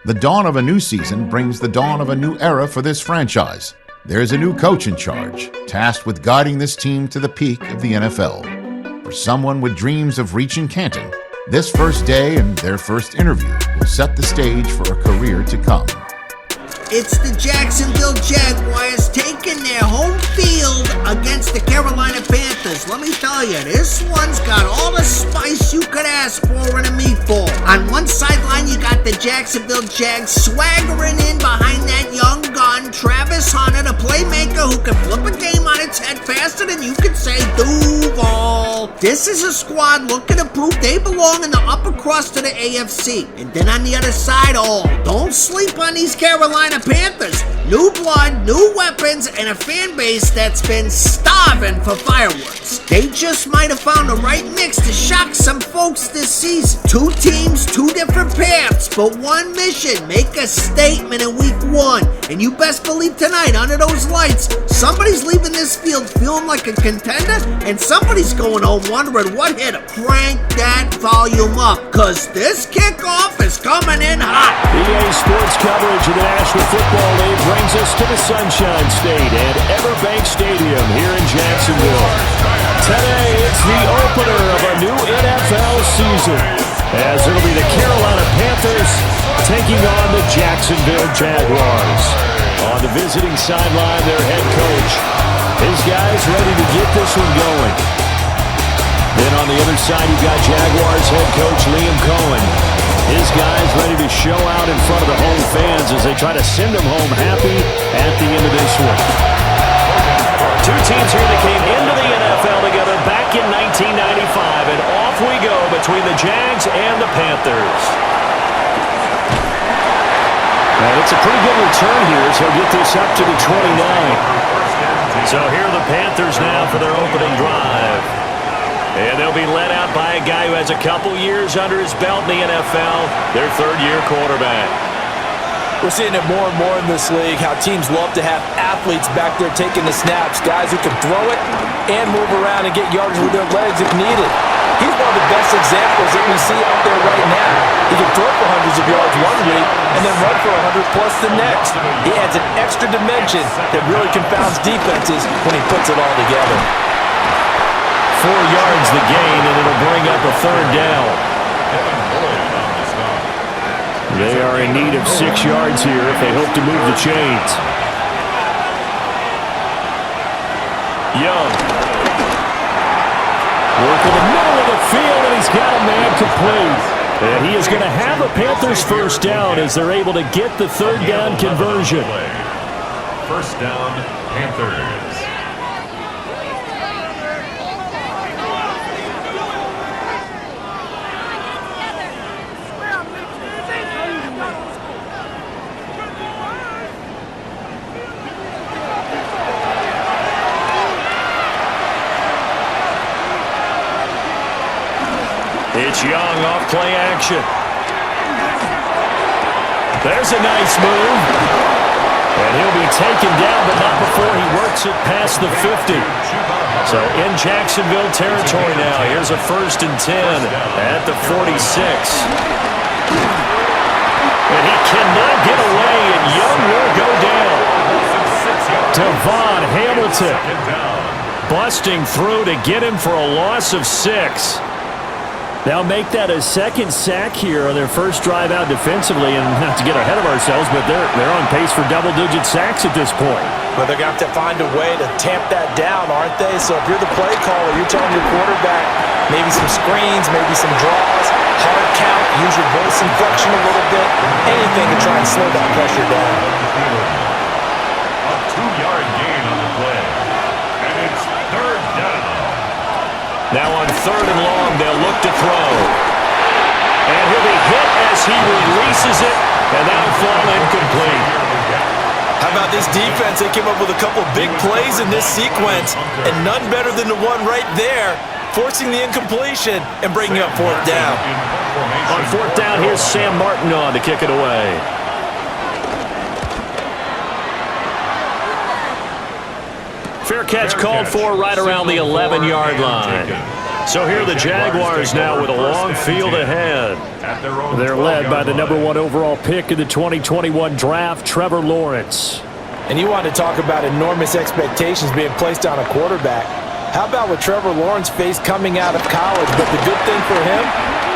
The dawn of a new season brings the dawn of a new era for this franchise. There's a new coach in charge, tasked with guiding this team to the peak of the NFL. For someone with dreams of reaching Canton, this first day and their first interview will set the stage for a career to come. It's the Jacksonville Jaguars taking their home field against the Carolina Panthers. Let me tell you, this one's got all the spice you could ask for in a meatball. On one sideline, you got the Jacksonville Jags swaggering in behind that young gun, Travis Hunter, the playmaker who can flip a game on its head faster than you can say Duval. This is a squad looking to prove they belong in the upper crust of the AFC. And then on the other side, don't sleep on these Carolina Panthers. New blood, new weapons, and a fan base that's been starving for fireworks. They just might have found the right mix to shock some folks this season. Two teams, two different paths, but one mission: make a statement in week one. And you best believe tonight, under those lights, somebody's leaving this field feeling like a contender, and somebody's going home wondering what hit them. Crank that volume up, cause this kickoff is coming in hot. EA Sports coverage of the National Football League brings us to the Sunshine State and EverBank Stadium here in Jacksonville. Today, it's the opener of a new NFL season, as it'll be the Carolina Panthers taking on the Jacksonville Jaguars. On the visiting sideline, their head coach. His guys ready to get this one going. Then on the other side, you've got Jaguars head coach Liam Cohen. His guys ready to show out in front of the home fans as they try to send them home happy at the end of this one. Two teams here that came into the NFL together back in 1995, and off we go between the Jags and the Panthers. And it's a pretty good return here, so he'll get this up to the 29. So here are the Panthers now for their opening drive. And they'll be led out by a guy who has a couple years under his belt in the NFL, their third-year quarterback. We're seeing it more and more in this league, how teams love to have athletes back there taking the snaps, guys who can throw it and move around and get yardage with their legs if needed. He's one of the best examples that we see out there right now. He can throw for hundreds of yards one week and then run for 100 plus the next. He adds an extra dimension that really confounds defenses when he puts it all together. 4 yards the gain, and it'll bring up a third down. They are in need of 6 yards here if they hope to move the chains. Young. Working the middle of the field, and he's got a man complete. And he is going to have a Panthers first down as they're able to get the third down conversion. First down, Panthers. It's Young off play action. There's a nice move. And he'll be taken down, but not before he works it past the 50. So in Jacksonville territory now. Here's a 1st and 10 at the 46. And he cannot get away, and Young will go down. Devon Hamilton busting through to get him for a loss of 6. They'll make that a second sack here on their first drive out defensively, and not to get ahead of ourselves, but they're on pace for double-digit sacks at this point. But they're going to have to find a way to tamp that down, aren't they? So if you're the play caller, you're telling your quarterback maybe some screens, maybe some draws, hard count, use your voice inflection a little bit, anything to try and slow that pressure down. A 2-yard gain on the play, and it's third down. Now on 3rd and long, they'll look to throw. And he'll be hit as he releases it, and that'll fall incomplete. How about this defense? They came up with a couple big plays in this sequence, and none better than the one right there, forcing the incompletion and bringing up 4th down. On 4th down, here's Sam Martin on to kick it away. Fair catch called for right around the 11-yard line. So here are the Jaguars now with a long field ahead. at their own They're led by the 12-yard number line. 1 overall pick in the 2021 draft, Trevor Lawrence. And you want to talk about enormous expectations being placed on a quarterback. How about what Trevor Lawrence faced coming out of college? But the good thing for him,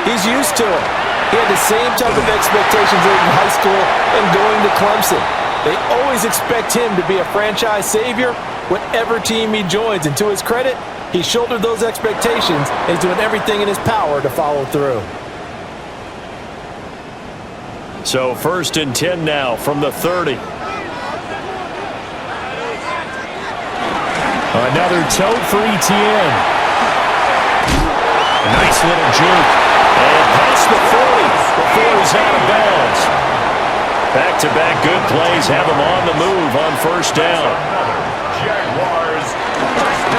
he's used to it. He had the same type of expectations in high school and going to Clemson. They always expect him to be a franchise savior, whatever team he joins. And to his credit, he shouldered those expectations and is doing everything in his power to follow through. So 1st and 10 now from the 30. Another tote for Etienne. Nice little juke. And past the 40 before he's out of bounds. Back-to-back good plays have him on the move on 1st down. Jaguars.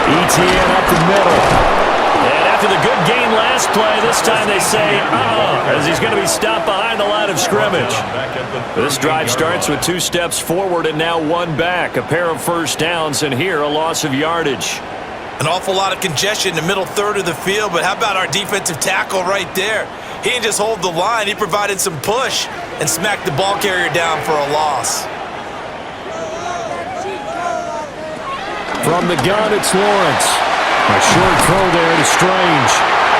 Etienne up the middle. And after the good gain last play, this time they say, as he's going to be stopped behind the line of scrimmage. This drive starts with 2 steps forward and now 1 back. A pair of 1st downs, and here a loss of yardage. An awful lot of congestion in the middle third of the field, but how about our defensive tackle right there? He didn't just hold the line, he provided some push and smacked the ball carrier down for a loss. From the gun, it's Lawrence. A short throw there to Strange.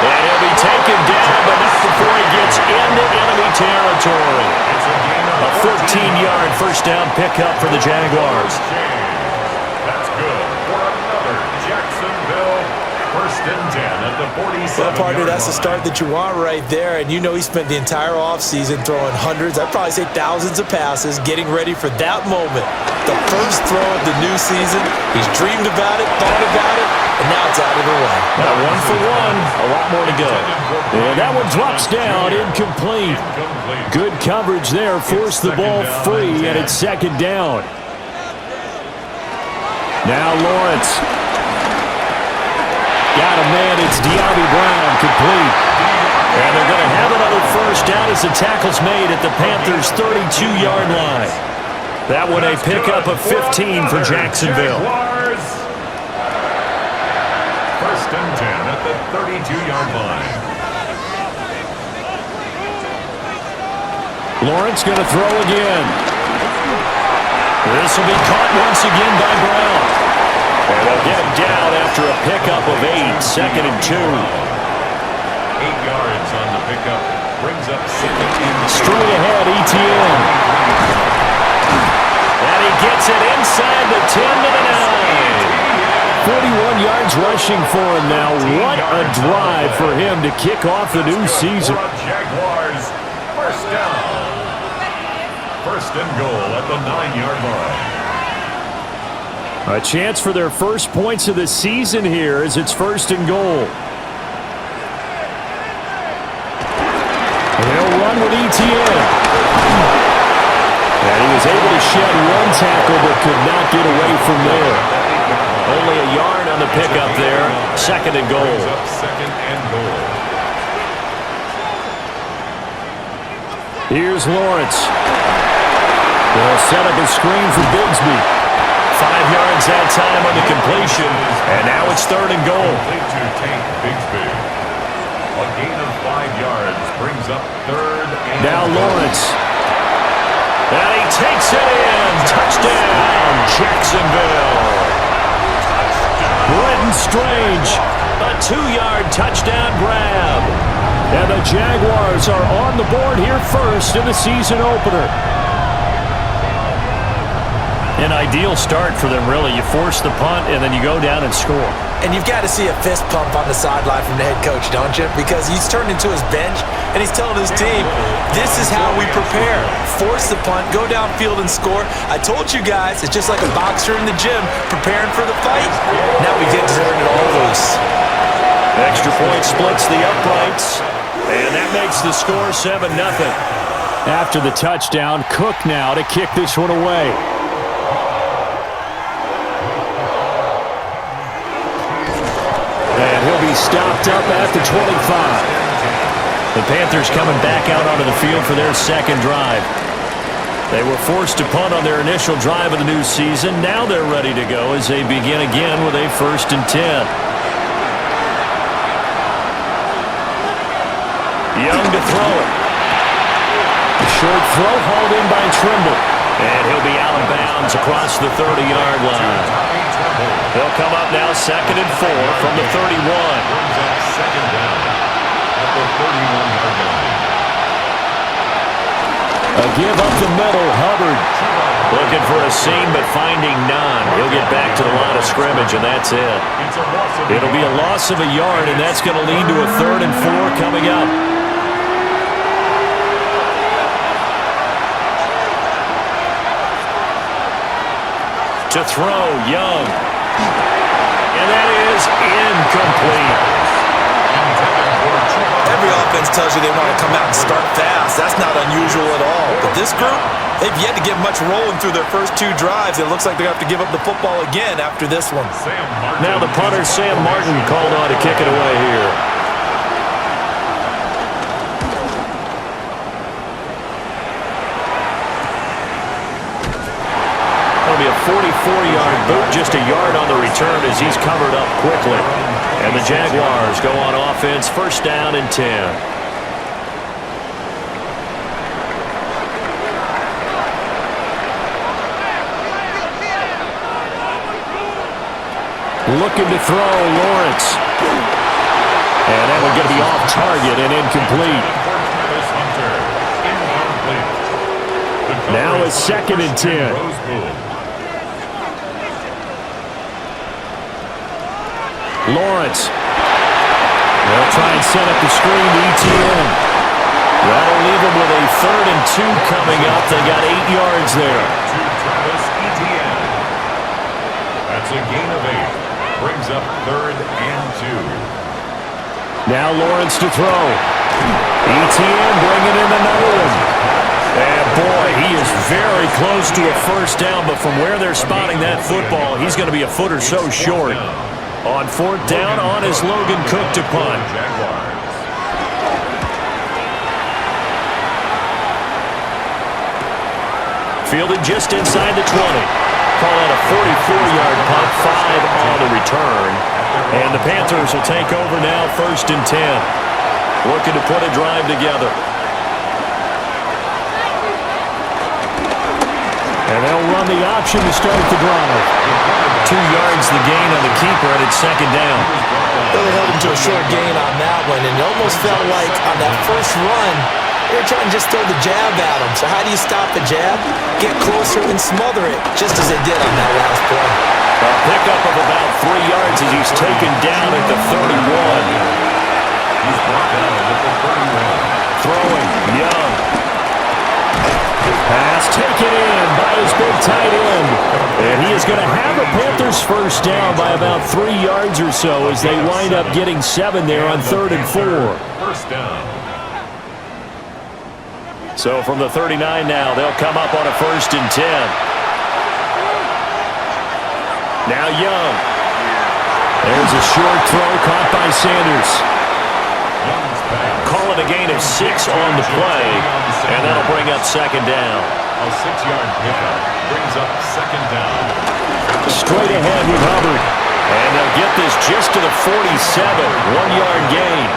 And he'll be taken down, but not before he gets into enemy territory. A 14-yard 1st down pickup for the Jaguars. That's good for another Jacksonville 1st and 10 at the 47-yard Well, partner, that's the line. start that you want right there. And you know he spent the entire offseason throwing hundreds, I'd probably say thousands of passes, getting ready for that moment. The first throw of the new season. He's dreamed about it, thought about it, and now it's out of the way. Now 1 for 1, a lot more to go. And that one drops down, incomplete. Good coverage there, forced the ball free, and it's 2nd down. Now Lawrence. Got a man, it's De'Ami Brown, complete. And they're going to have another 1st down as the tackle's made at the Panthers' 32-yard line. That one a pickup of 15 for Jacksonville. 1st and 10 at the 32-yard line. Lawrence going to throw again. This will be caught once again by Brown. And they'll get him down after a pickup of 8, 2nd and 2. 8 yards on the pickup. Brings up 2nd and 2. Straight ahead, Etienne. And he gets it inside the 10 to the 9. 41 yards rushing for him now. What a drive for him to kick off the new season. Jaguars 1st down. 1st and goal at the 9-yard line. A chance for their first points of the season here as it's 1st and goal. They'll run with Etienne. And he was able to shed 1 tackle but could not get away from there. Only a yard on the pickup there. 2nd and goal. Brings up 2nd and goal. Here's Lawrence. They'll set up a screen for Bigsby. 5 yards that time on the completion. And now it's 3rd and goal. Complete to Tank Bigsby. A gain of 5 yards brings up 3rd and Now goal. Lawrence. And he takes it in. Touchdown, Jacksonville. Brenton Strange. A 2-yard touchdown grab. And the Jaguars are on the board here first in the season opener. An ideal start for them, really. You force the punt, and then you go down and score. And you've got to see a fist pump on the sideline from the head coach, don't you? Because he's turned into his bench, and he's telling his team, this is how we prepare. Force the punt, go downfield and score. I told you guys, it's just like a boxer in the gym preparing for the fight. Now we get to turn it all loose. Extra point splits the uprights, and that makes the score 7-0. After the touchdown, Cook now to kick this one away. And he'll be stopped up at the 25. The Panthers coming back out onto the field for their 2nd drive. They were forced to punt on their initial drive of the new season. Now they're ready to go as they begin again with a 1st and 10. Young to throw it. Short throw hauled in by Trimble. And he'll be out of bounds across the 30-yard line. They'll come up now 2nd and 4 from the 31. Second down at the 31-yard line. A give up the middle, Hubbard. Looking for a seam, but finding none. He'll get back to the line of scrimmage, and that's it. It'll be a loss of a yard, and that's going to lead to a 3rd and 4 coming up. To throw, Young. And that is incomplete. Every offense tells you they want to come out and start fast. That's not unusual at all. But this group, they've yet to get much rolling through their first 2 drives. It looks like they're going to have to give up the football again after this one. Now the punter, Sam Martin, called on to kick it away here. It'll be a 44-yard boot, just a yard on the return as he's covered up quickly. And the Jaguars go on offense, 1st down and 10. Looking to throw, Lawrence. And that one going to be off target and incomplete. Now it's 2nd and 10. Lawrence. They'll try and set up the screen to ETN. That'll leave them with a 3rd and 2 coming up. They got 8 yards there. That's a gain of 8. Brings up 3rd and 2. Now Lawrence to throw. ETN bringing in another one. And boy, he is very close to a 1st down, but from where they're spotting that football, he's going to be a foot or so short. On 4th down, on is Logan Cook to punt. Fielded just inside the 20. Call it a 44-yard punt, 5 on the return. And the Panthers will take over now, 1st and 10. Looking to put a drive together. And they'll run the option to start the drive. 2 yards the gain on the keeper, and it's 2nd down. Really held him to a short gain on that one, and it almost felt like on that first run, they were trying to just throw the jab at him. So how do you stop the jab? Get closer and smother it, just as they did on that last play. A pickup of about 3 yards as he's taken down at the 31. He's brought down at the 31. Throwing, Young. Pass taken in by his big tight end. And he is going to have a Panthers 1st down by about 3 yards or so as they wind up getting 7 there on 3rd and 4. 1st down. So from the 39 now, they'll come up on a 1st and 10. Now Young. There's a short throw caught by Sanders. Call it a gain of 6 on the play, and that'll bring up 2nd down. A 6-yard pickup brings up 2nd down. Straight ahead with Hubbard. And they'll get this just to the 47, 1-yard gain.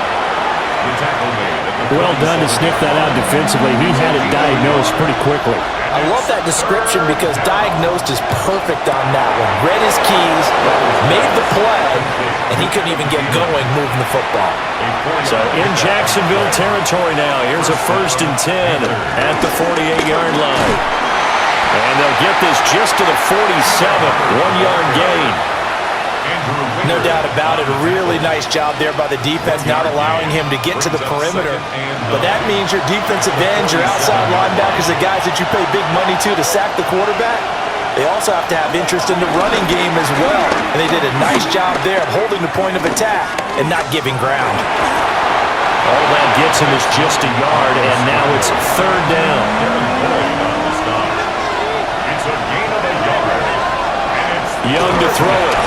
Well done to sniff that out defensively. He had it diagnosed pretty quickly. I love that description because diagnosed is perfect on that one. Read his keys, made the play, and he couldn't even get going moving the football. So in Jacksonville territory now, here's a 1st and 10 at the 48-yard line. And they'll get this just to the 47, 1-yard gain. No doubt about it. A really nice job there by the defense, not allowing him to get to the perimeter. But that means your defensive ends, your outside linebackers, the guys that you pay big money to sack the quarterback, they also have to have interest in the running game as well. And they did a nice job there of holding the point of attack and not giving ground. All that gets him is just a yard, and now it's 3rd down. It's a gain of a yard. Young to throw it.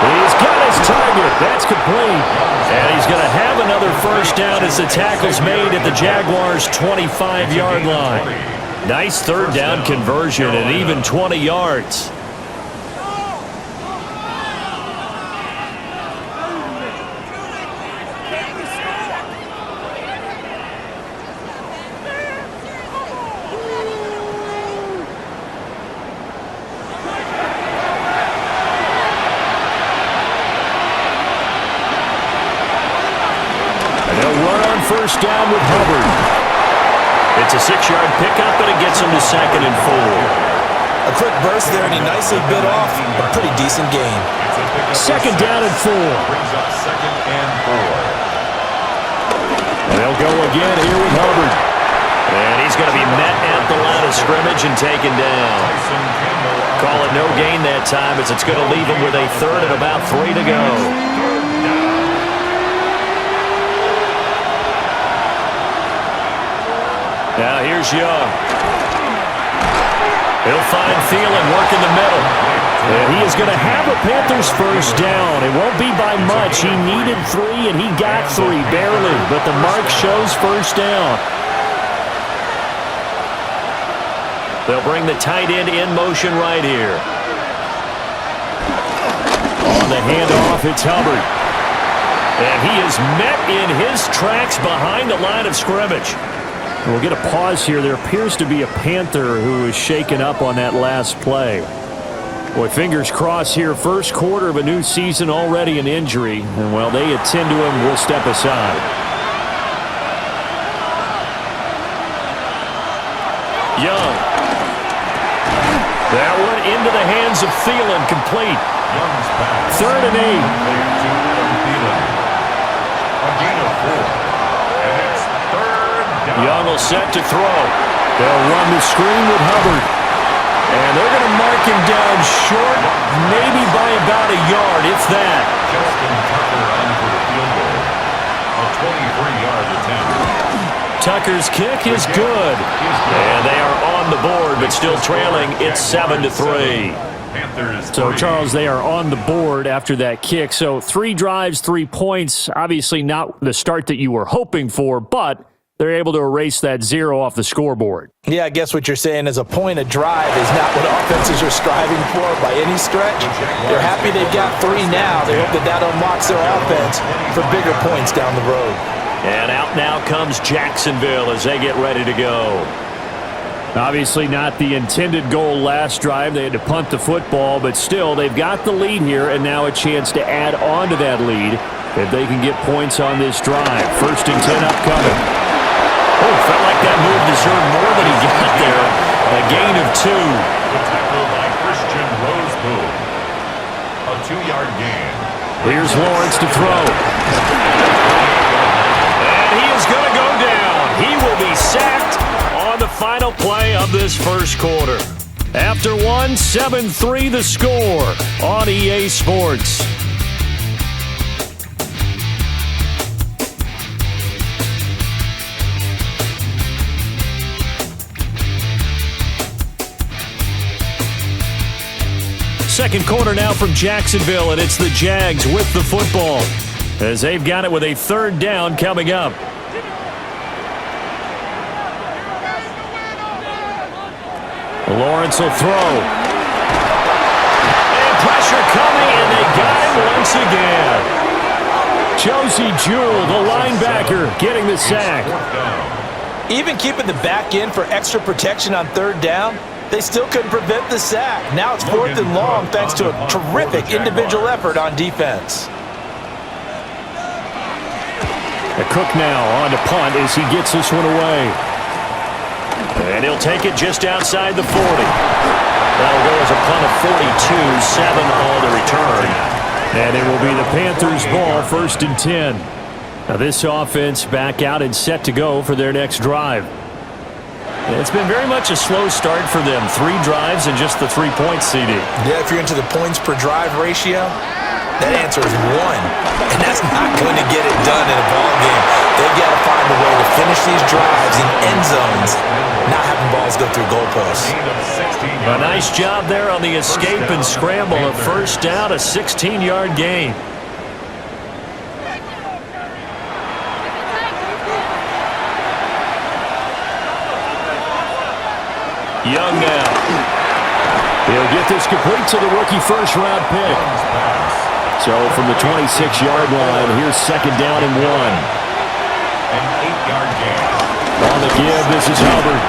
He's got his target. That's complete. And he's going to have another 1st down as the tackle's made at the Jaguars' 25-yard line. Nice 3rd down conversion and even 20 yards. Hubbard. It's a 6-yard pickup, and it gets him to 2nd and 4. A quick burst there, and he nicely bit off a pretty decent gain. 2nd down and 4. Brings up 2nd and 4. They'll go again here with Hubbard. And he's going to be met at the line of scrimmage and taken down. Call it no gain that time, as it's going to leave him with a 3rd and about 3 to go. Now here's Young. He'll find Thielen working the middle. And he is going to have a Panthers first down. It won't be by much. He needed 3, and he got 3, barely. But the mark shows first down. They'll bring the tight end in motion right here. On the handoff, it's Hubbard. And he is met in his tracks behind the line of scrimmage. We'll get a pause here. There appears to be a Panther who is shaken up on that last play. Boy, fingers crossed here. First quarter of a new season, already an injury. And while they attend to him, we'll step aside. Young. That one into the hands of Thielen, complete. 3rd and 8. Young will set to throw. They'll run the screen with Hubbard. And they're going to mark him down short, maybe by about a yard, if that. Justin Tucker on for the field goal. A 23-yard attempt. Tucker's kick is good. And they are on the board, but still trailing. It's 7-3. So, Charles, they are on the board after that kick. So 3 drives, 3 points. Obviously not the start that you were hoping for, but they're able to erase that 0 off the scoreboard. Yeah, I guess what you're saying is a point a drive is not what offenses are striving for by any stretch. They're happy they've got 3 now. They hope that unlocks their offense for bigger points down the road. And out now comes Jacksonville as they get ready to go. Obviously not the intended goal last drive. They had to punt the football, but still they've got the lead here and now a chance to add on to that lead if they can get points on this drive. 1st and 10 upcoming. Oh, felt like that move deserved more than he got there. A gain of 2. Tackled by Christian Roseboom. A 2-yard gain. Here's Lawrence to throw. And he is going to go down. He will be sacked on the final play of this first quarter. After 7-3 the score on EA Sports. Second quarter now from Jacksonville, and it's the Jags with the football as they've got it with a 3rd down coming up. Lawrence will throw. And pressure coming, and they got him once again. Josie Jewell, the linebacker, getting the sack. Even keeping the back end for extra protection on 3rd down, they still couldn't prevent the sack. Now it's 4th and long thanks to a terrific individual effort on defense. A Cook now on to punt as he gets this one away. And he'll take it just outside the 40. That'll go as a punt of 42, 7 all to return. And it will be the Panthers' ball, 1st and 10. Now this offense back out and set to go for their next drive. It's been very much a slow start for them. 3 drives and just the 3 points, CD. Yeah, if you're into the points per drive ratio, that answer is 1. And that's not going to get it done in a ball game. They've got to find a way to finish these drives in end zones, not having balls go through goalposts. A nice job there on the escape and scramble. A 1st down, a 16-yard gain. Young now. He'll get this complete to the rookie first-round pick. So from the 26-yard line, here's 2nd down and 1. An 8-yard gain. On the give, this is Hubbard.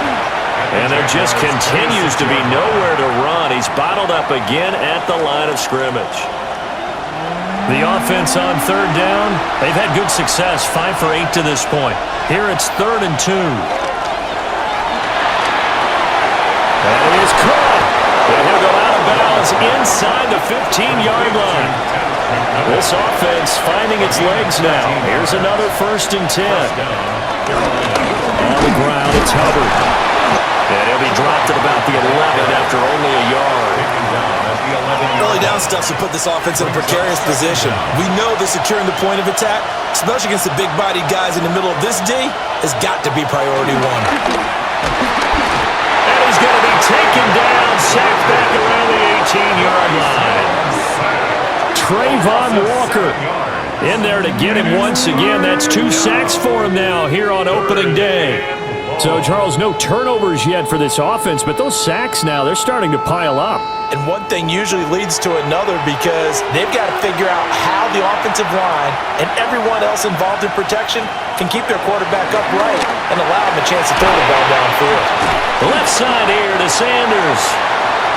And there just continues to be nowhere to run. He's bottled up again at the line of scrimmage. The offense on third down, they've had good success, 5 for 8 to this point. Here it's 3rd and 2. That is caught. And he'll go out of bounds inside the 15-yard line. This offense finding its legs now. Here's another 1st and 10. On the ground, it's Hubbard. And he'll be dropped at about the 11 after only a yard. Early down stuff should put this offense in a precarious position. We know that securing the point of attack, especially against the big-bodied guys in the middle of this D, has got to be priority one. And he's going to be taken down, sacked back around the 18-yard line. Trayvon Walker in there to get him once again. That's 2 sacks for him now here on opening day. So, Charles, no turnovers yet for this offense, but those sacks now, they're starting to pile up. And one thing usually leads to another because they've got to figure out how the offensive line and everyone else involved in protection can keep their quarterback upright and allow him a chance to throw the ball downfield. The left side here to Sanders.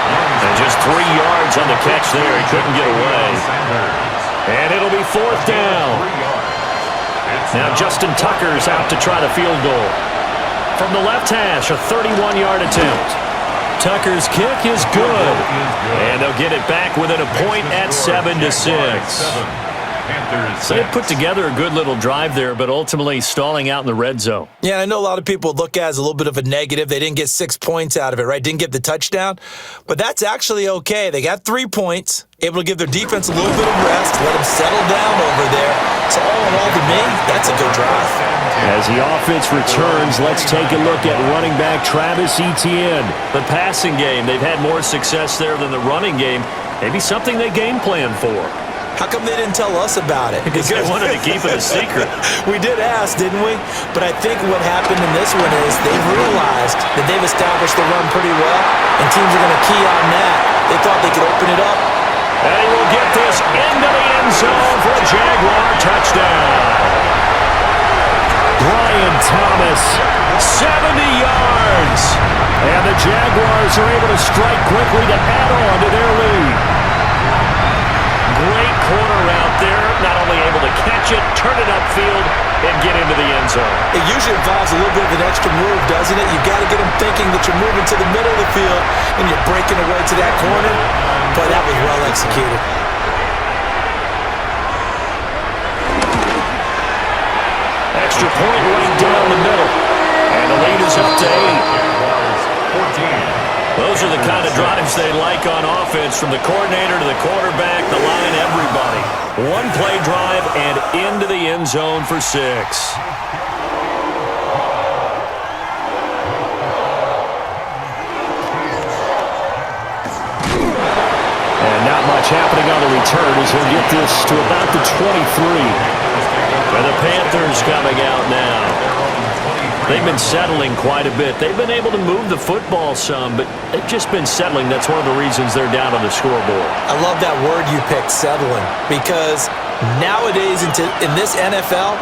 And just 3 yards on the catch there. He couldn't get away. And it'll be 4th down. Now Justin Tucker's out to try the field goal. From the left hash, a 31-yard attempt. Tucker's kick is good. And they'll get it back within a point at 7-6. So they put together a good little drive there, but ultimately stalling out in the red zone. Yeah, I know a lot of people look at it as a little bit of a negative. They didn't get 6 points out of it, right? Didn't get the touchdown. But that's actually okay. They got 3 points, able to give their defense a little bit of rest, let them settle down over there. So all in all, to me, that's a good drive. As the offense returns, let's take a look at running back Travis Etienne. The passing game, they've had more success there than the running game. Maybe something they game plan for. How come they didn't tell us about it? Because they wanted to keep it a secret. We did ask, didn't we? But I think what happened in this one is they've realized that they've established the run pretty well, and teams are going to key on that. They thought they could open it up. And he will get this into the end zone for a Jaguar touchdown. Brian Thomas, 70 yards. And the Jaguars are able to strike quickly to add on to their lead. Great corner out there, not only able to catch it, turn it upfield, and get into the end zone. It usually involves a little bit of an extra move, doesn't it? You've got to get them thinking that you're moving to the middle of the field and you're breaking away to that corner. But that was well executed. Extra point right down the middle. And the lead is up to 8. Those are the kind of drives they like on offense, from the coordinator to the quarterback, the line, everybody. One play drive and into the end zone for 6. And not much happening on the return as he'll get this to about the 23. And the Panthers coming out now. They've been settling quite a bit. They've been able to move the football some, but they've just been settling. That's one of the reasons they're down on the scoreboard. I love that word you picked, settling, because nowadays in this NFL,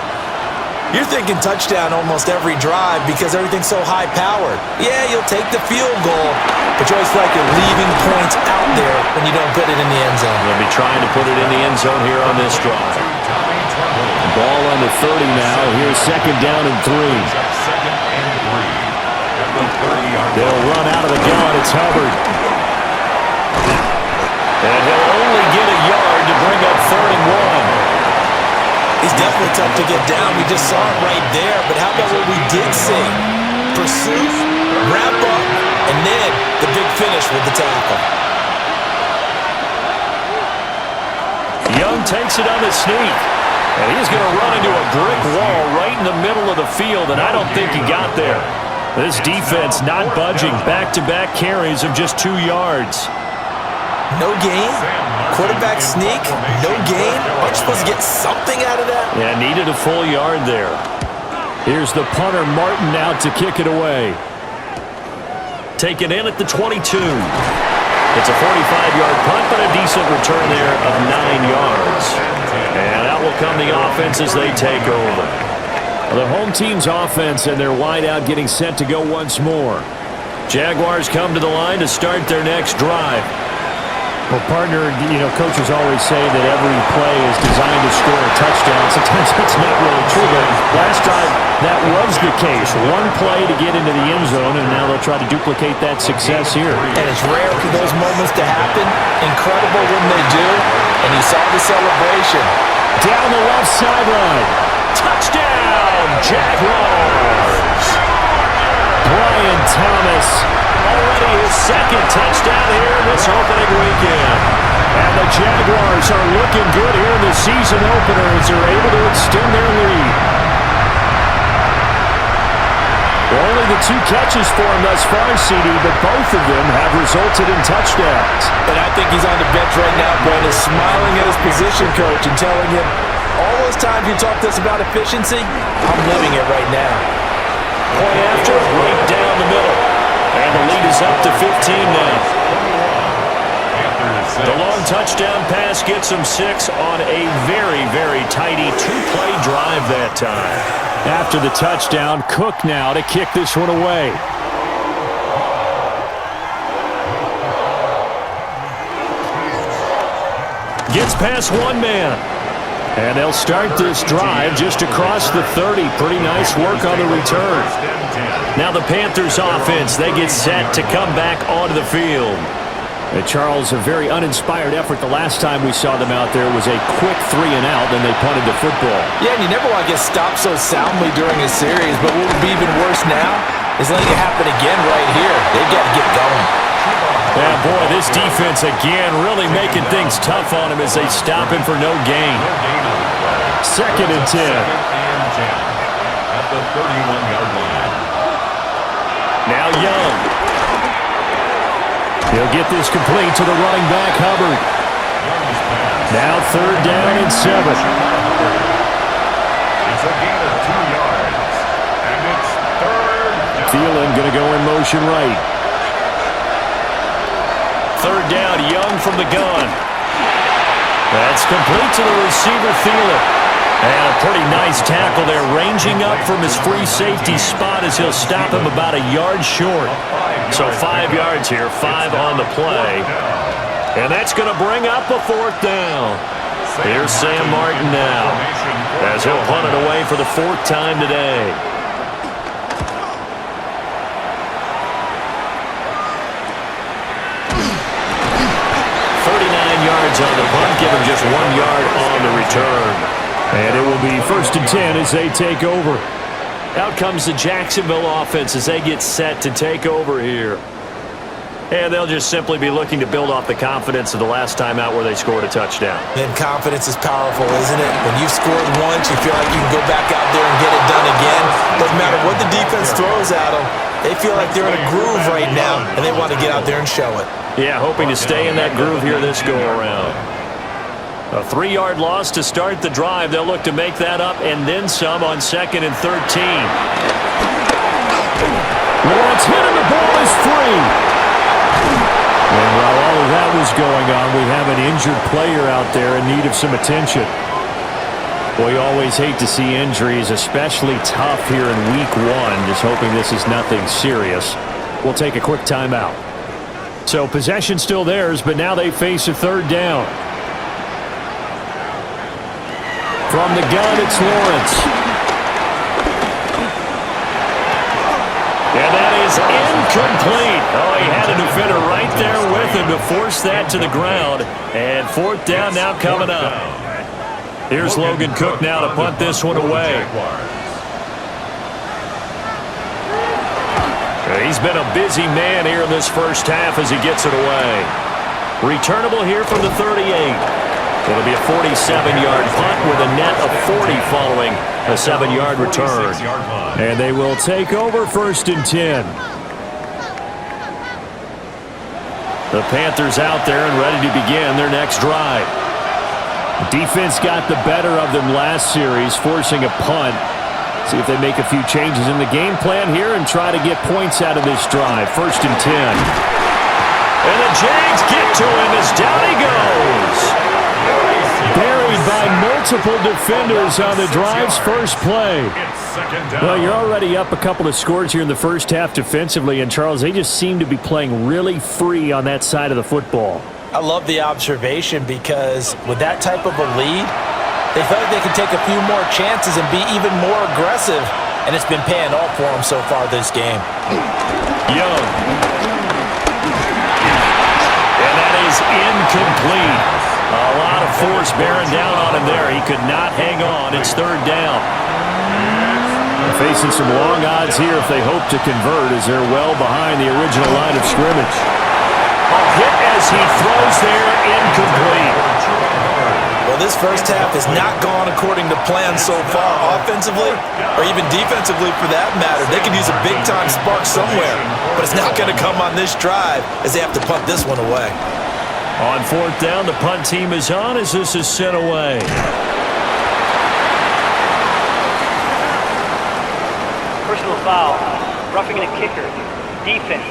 you're thinking touchdown almost every drive because everything's so high-powered. Yeah, you'll take the field goal, but you always feel like you're leaving points out there when you don't put it in the end zone. They'll be trying to put it in the end zone here on this drive. Ball on the 30 now. Here's 2nd down and 3. They'll run out of the gun. It's Hubbard. And he'll only get a yard to bring up 3rd and 1. He's definitely tough to get down. We just saw it right there. But how about what we did see? Pursuit, wrap up, and then the big finish with the tackle. Young takes it on the sneak. And he's going to run into a brick wall right in the middle of the field, and I don't think he got there. This defense not budging. Back-to-back carries of just 2 yards. No gain? Quarterback sneak? No gain? Aren't you supposed to get something out of that? Yeah, needed a full yard there. Here's the punter, Martin, out to kick it away. Taken in at the 22. It's a 45-yard punt, but a decent return there of 9 yards. And out will come the offense as they take over. The home team's offense and their wideout getting set to go once more. Jaguars come to the line to start their next drive. Well, partner, coaches always say that every play is designed to score a touchdown. Sometimes that's not really true, but last time that was the case. One play to get into the end zone, and now they'll try to duplicate that success here. And it's rare for those moments to happen. Incredible when they do. And you saw the celebration. Down the left sideline. Touchdown, Jaguars! Brian Thomas, already his second touchdown here this opening weekend. And the Jaguars are looking good here in the season opener as they're able to extend their lead. Only the 2 catches for him thus far, CD, but both of them have resulted in touchdowns. And I think he's on the bench right now, Brandon, smiling at his position coach and telling him, all those times you talked to us about efficiency, I'm living it right now. Point after, right down the middle. And the lead is up to 15 now. The long touchdown pass gets them 6 on a very, very tidy 2-play drive that time. After the touchdown, Cook now to kick this one away. Gets past one man. And they'll start this drive just across the 30. Pretty nice work on the return. Now the Panthers offense, they get set to come back onto the field. And Charles, a very uninspired effort the last time we saw them out there was a quick 3-and-out, then they punted the football. Yeah, and you never want to get stopped so soundly during a series, but what would be even worse now is letting it happen again right here. They've got to get going. Yeah, boy, this defense again really making things tough on him as they stop him for no gain. 2nd and 10. At the 31-yard line. Now Young. He'll get this complete to the running back, Hubbard. Now 3rd down and 7. It's a gain of 2 yards. And it's 3rd down. Thielen going to go in motion right. 3rd down, Young from the gun. That's complete to the receiver, Thielen. And a pretty nice tackle there, ranging up from his free safety spot as he'll stop him about a yard short. So 5 yards here, 5 on the play. And that's going to bring up a 4th down. Here's Sam Martin now as he'll punt it away for the 4th time today. Yards on the punt, give him just 1 yard on the return. And it will be 1st and 10 as they take over. Out comes the Jacksonville offense as they get set to take over here. And they'll just simply be looking to build off the confidence of the last time out where they scored a touchdown. And confidence is powerful, isn't it? When you've scored once, you feel like you can go back out there and get it done again. Doesn't matter what the defense throws at them. They feel like they're in a groove right now, and they want to get out there and show it. Yeah, hoping to stay in that groove here this go-around. A 3-yard loss to start the drive. They'll look to make that up and then some on 2nd and 13. Lawrence hit and the ball is free. And while all of that was going on, we have an injured player out there in need of some attention. We always hate to see injuries, especially tough here in week 1. Just hoping this is nothing serious. We'll take a quick timeout. So possession still theirs, but now they face a 3rd down. From the gun, it's Lawrence. And that is incomplete. Oh, he had a defender right there with him to force that to the ground. And 4th down now coming up. Here's Logan Cook now to punt this one away. He's been a busy man here in this first half as he gets it away. Returnable here from the 38. It'll be a 47-yard punt with a net of 40 following a 7-yard return. And they will take over 1st and 10. The Panthers out there and ready to begin their next drive. Defense got the better of them last series, forcing a punt. See if they make a few changes in the game plan here and try to get points out of this drive. 1st and 10. And the Jags get to him as down he goes. Buried by multiple defenders on the drive's first play. Well, you're already up a couple of scores here in the first half defensively, and Charles, they just seem to be playing really free on that side of the football. I love the observation because with that type of a lead, they feel like they can take a few more chances and be even more aggressive, and it's been paying off for them so far this game. Young. And that is incomplete. A lot of force bearing down on him there. He could not hang on. It's third down. They're facing some long odds here if they hope to convert, as they're well behind the original line of scrimmage. A hit as he throws there, incomplete. Well, this first half has not gone according to plan so far, offensively or even defensively for that matter. They could use a big-time spark somewhere, but it's not going to come on this drive as they have to punt this one away. On fourth down, the punt team is on as this is sent away. Personal foul, roughing a kicker, defense.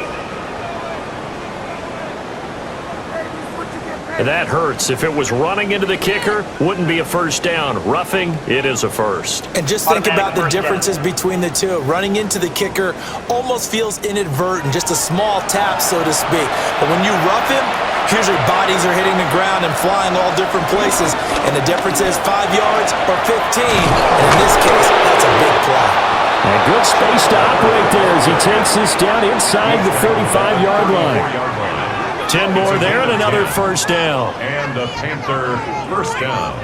That hurts. If it was running into the kicker, wouldn't be a first down. Roughing, it is a first. And just think about the differences between the two. Running into the kicker almost feels inadvertent, just a small tap, so to speak. But when you rough him, here's your bodies are hitting the ground and flying all different places. And the difference is 5 yards or 15. And in this case, that's a big play. And good space to operate there as he takes this down inside the 35-yard line. 10 more there and another first down. And the Panther first down.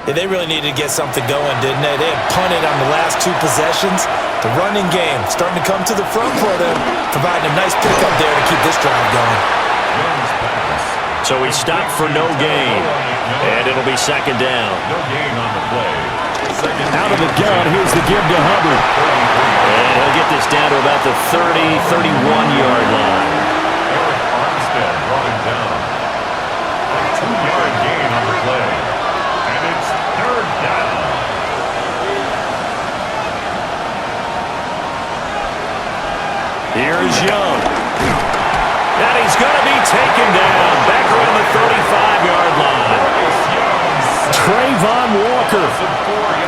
Yeah, they really needed to get something going, didn't they? They had punted on the last 2 possessions. The running game starting to come to the front for them, providing a nice pickup there to keep this drive going. So he stopped for no gain, and it'll be second down. No gain on the play. Out of the gun, here's the give to Hubbard. And he'll get this down to about the 30, 31-yard line. Brought him down. A 2-yard gain on the play. And it's third down. Here's Young. And he's going to be taken down. Back around the 35-yard line. Trayvon Walker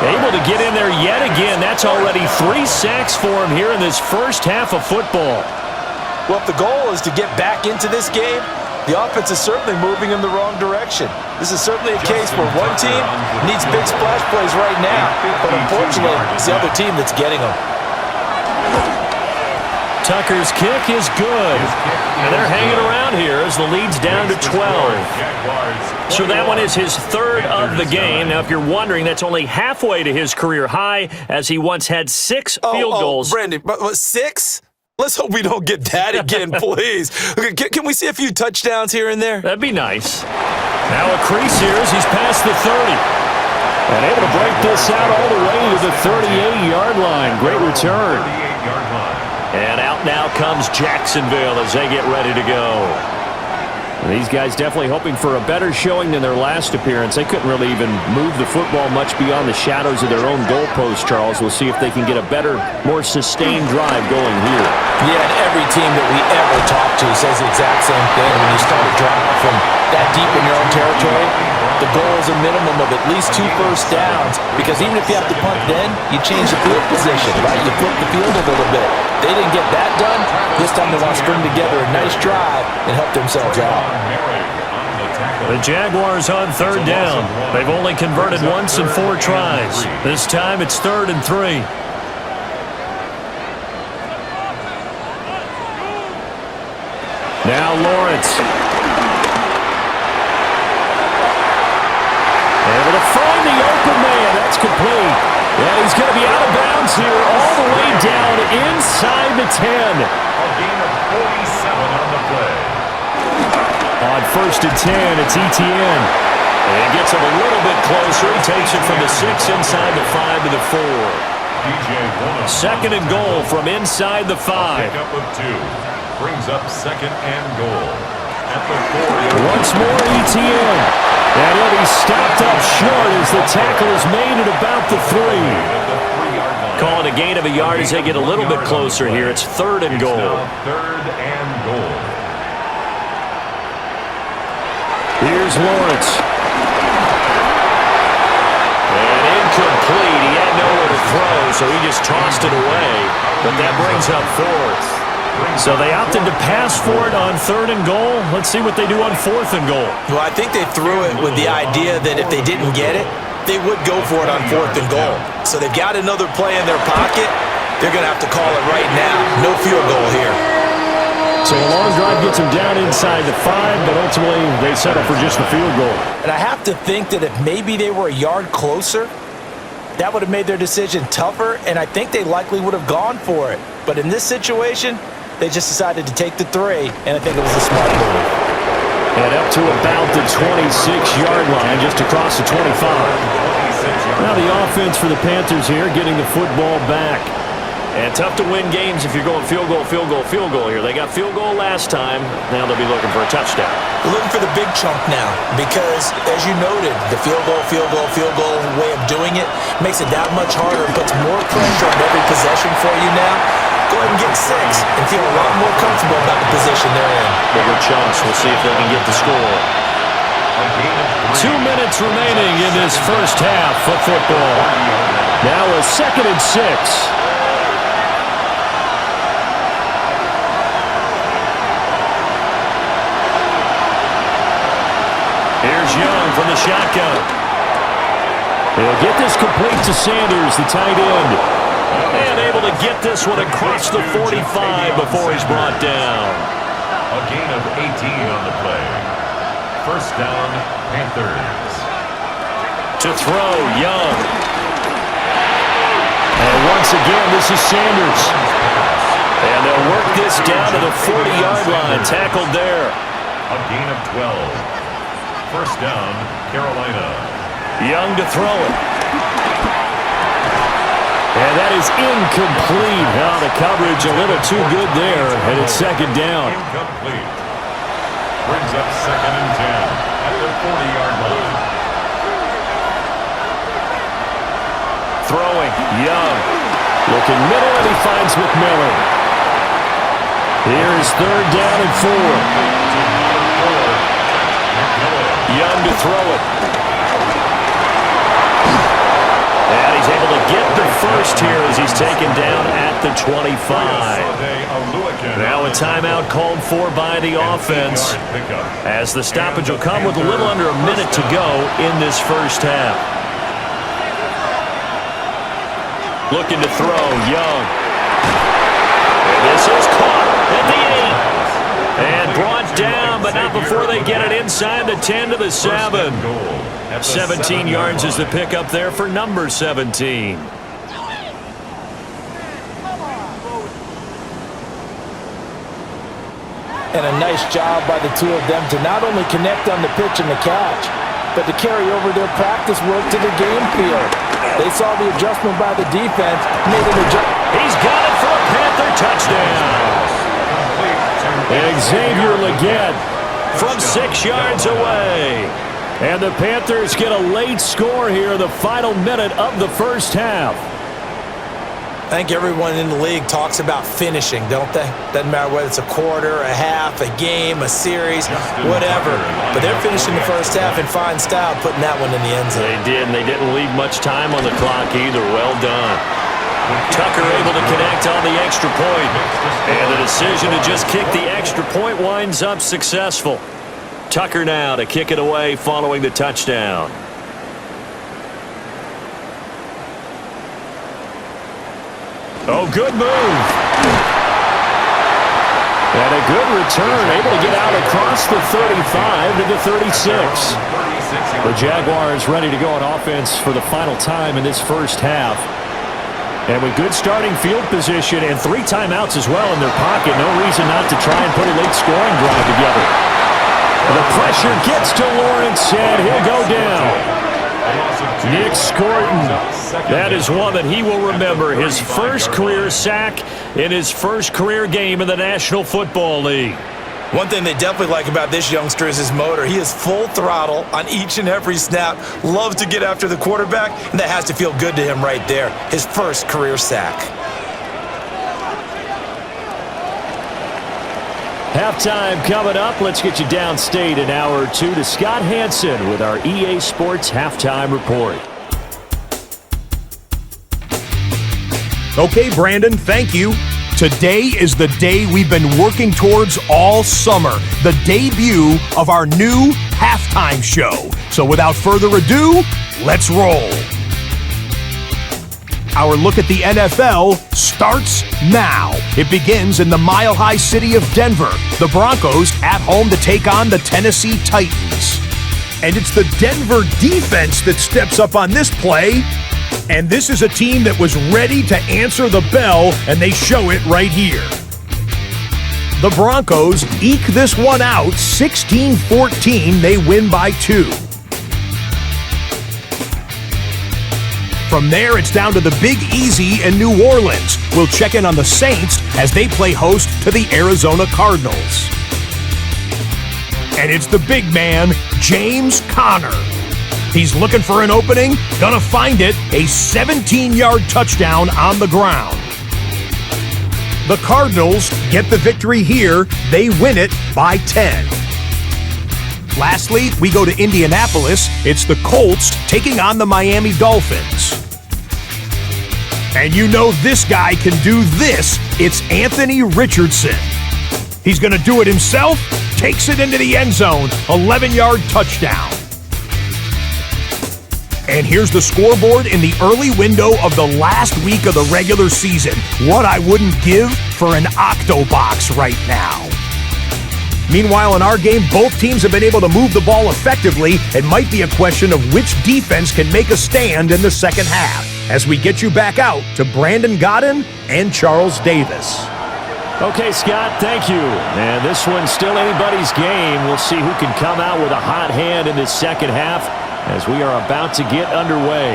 able to get in there yet again. That's already 3 sacks for him here in this first half of football. Well, if the goal is to get back into this game, the offense is certainly moving in the wrong direction. This is certainly a case where one team needs big splash plays right now, but unfortunately, it's the other team that's getting them. Tucker's kick is good, and they're hanging around here as the lead's down to 12. So that one is his third of the game. Now, if you're wondering, that's only halfway to his career high, as he once had 6 field goals. Brandon, but 6? Let's hope we don't get that again, please. Okay, can we see a few touchdowns here and there? That'd be nice. Now a crease here as he's past the 30. And able to break this out all the way to the 38-yard line. Great return. And out now comes Jacksonville as they get ready to go. And these guys definitely hoping for a better showing than their last appearance. They couldn't really even move the football much beyond the shadows of their own goalpost, Charles. We'll see if they can get a better, more sustained drive going here. Yeah, and every team that we ever talk to says the exact same thing. When you start a drive from that deep in your own territory, the goal is a minimum of at least 2 first downs, because even if you have to punt then, you change the field position, right? You flip the field a little bit. They didn't get that done. This time they want to string together a nice drive and help themselves out. The Jaguars on third down. They've only converted once in 4 tries. This time it's 3rd and 3. Now Lawrence. Able to find the open man. That's complete. And he's going to be out of bounds here all the way down inside the 10. A gain of 47 on the play. On 1st and 10, it's Etienne. And he gets him a little bit closer. He takes it from the 6 inside the 5 to the 4. 2nd and goal from inside the 5. Pickup of 2. Brings up 2nd and goal. At the 4. Once more, Etienne. And he'll be stopped up short as the tackle is made at about the 3. Call it a gain of a yard as they get a little bit closer here. It's 3rd and goal. 3rd and goal. Here's Lawrence. And incomplete. He had nowhere to throw, so he just tossed it away. But that brings up 4th. So they opted to pass for it on 3rd and goal. Let's see what they do on 4th and goal. Well, I think they threw it with the idea that if they didn't get it, they would go for it on 4th and goal. So they've got another play in their pocket. They're going to have to call it right now. No field goal here. So a long drive gets them down inside the 5, but ultimately they settle for just the field goal. And I have to think that if maybe they were a yard closer, that would have made their decision tougher, and I think they likely would have gone for it. But in this situation, they just decided to take the 3, and I think it was a smart move. And up to about the 26-yard line, just across the 25. Now the offense for the Panthers here, getting the football back. And tough to win games if you're going field goal, field goal, field goal here. They got field goal last time. Now they'll be looking for a touchdown. They're looking for the big chunk now because, as you noted, the field goal way of doing it makes it that much harder and puts more pressure on every possession for you now. Go ahead and get 6 and feel a lot more comfortable about the position they're in. Bigger chunks. We'll see if they can get the score. 2 minutes remaining in this first half of football. Now a 2nd and 6. Here's Young from the shotgun. He'll get this complete to Sanders, the tight end. And able to get this one across the 45 before he's brought down. A gain of 18 on the play. First down, Panthers. To throw, Young. And once again, this is Sanders. And they'll work this down to the 40-yard line. Tackled there. A gain of 12. First down, Carolina. Young to throw it. And that is incomplete. Now the coverage a little too good there, and it's 2nd down. Incomplete. Brings up 2nd and 10 at the 40-yard line. Throwing, Young. Looking middle, and he finds McMillan. Here's 3rd down and 4. Young to throw it. And he's able to get the first here as he's taken down at the 25. Now a timeout called for by the offense, as the stoppage will come with a little under a minute to go in this first half. Looking to throw, Young. And this is caught at the 8. And brought down, but not before they get it inside the 10 to the 7. 17 yards is the pickup there for number 17. And a nice job by the two of them to not only connect on the pitch and the catch, but to carry over their practice work to the game field. They saw the adjustment by the defense, made an adjustment. He's got it for a Panther touchdown. Xavier Legette from 6 yards away. And the Panthers get a late score here in the final minute of the first half. I think everyone in the league talks about finishing, don't they? Doesn't matter whether it's a quarter, a half, a game, a series, whatever. But they're finishing the first half in fine style, putting that one in the end zone. They did, and they didn't leave much time on the clock either. Well done. Tucker able to connect on the extra point. And the decision to just kick the extra point winds up successful. Tucker now to kick it away following the touchdown. Oh, good move. And a good return, able to get out across the 35 to the 36. The Jaguars ready to go on offense for the final time in this first half. And with good starting field position and 3 timeouts as well in their pocket, no reason not to try and put a late scoring drive together. The pressure gets to Lawrence, and he'll go down. Nick Scorton, that is one that he will remember. His first career sack in his first career game in the National Football League. One thing they definitely like about this youngster is his motor. He is full throttle on each and every snap. Loves to get after the quarterback, and that has to feel good to him right there. His first career sack. Halftime coming up. Let's get you downstate an hour or two to Scott Hansen with our EA Sports Halftime Report. Okay, Brandon, thank you. Today is the day we've been working towards all summer, the debut of our new halftime show. So without further ado, let's roll. Our look at the NFL starts now. It begins in the mile-high city of Denver. The Broncos at home to take on the Tennessee Titans. And it's the Denver defense that steps up on this play. And this is a team that was ready to answer the bell, and they show it right here. The Broncos eke this one out, 16-14. They win by 2. From there, it's down to the Big Easy in New Orleans. We'll check in on the Saints as they play host to the Arizona Cardinals. And it's the big man, James Conner. He's looking for an opening, gonna find it, a 17-yard touchdown on the ground. The Cardinals get the victory here. They win it by 10. Lastly, we go to Indianapolis. It's the Colts taking on the Miami Dolphins. And you know this guy can do this. It's Anthony Richardson. He's gonna do it himself, takes it into the end zone, 11-yard touchdown. And here's the scoreboard in the early window of the last week of the regular season. What I wouldn't give for an Octobox right now. Meanwhile, in our game, both teams have been able to move the ball effectively. It might be a question of which defense can make a stand in the second half. As we get you back out to Brandon Godden and Charles Davis. Okay, Scott, thank you. And this one's still anybody's game. We'll see who can come out with a hot hand in this second half as we are about to get underway.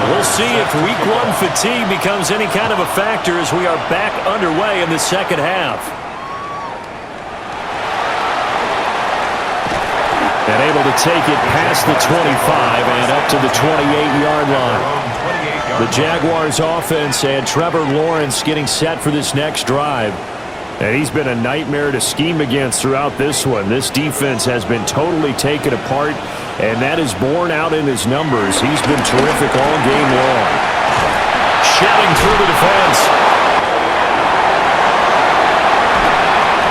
We'll see if week 1 fatigue becomes any kind of a factor as we are back underway in the second half. And able to take it past the 25 and up to the 28-yard line. The Jaguars offense and Trevor Lawrence getting set for this next drive. And he's been a nightmare to scheme against throughout this one. This defense has been totally taken apart, and that is borne out in his numbers. He's been terrific all game long. Shelling through the defense.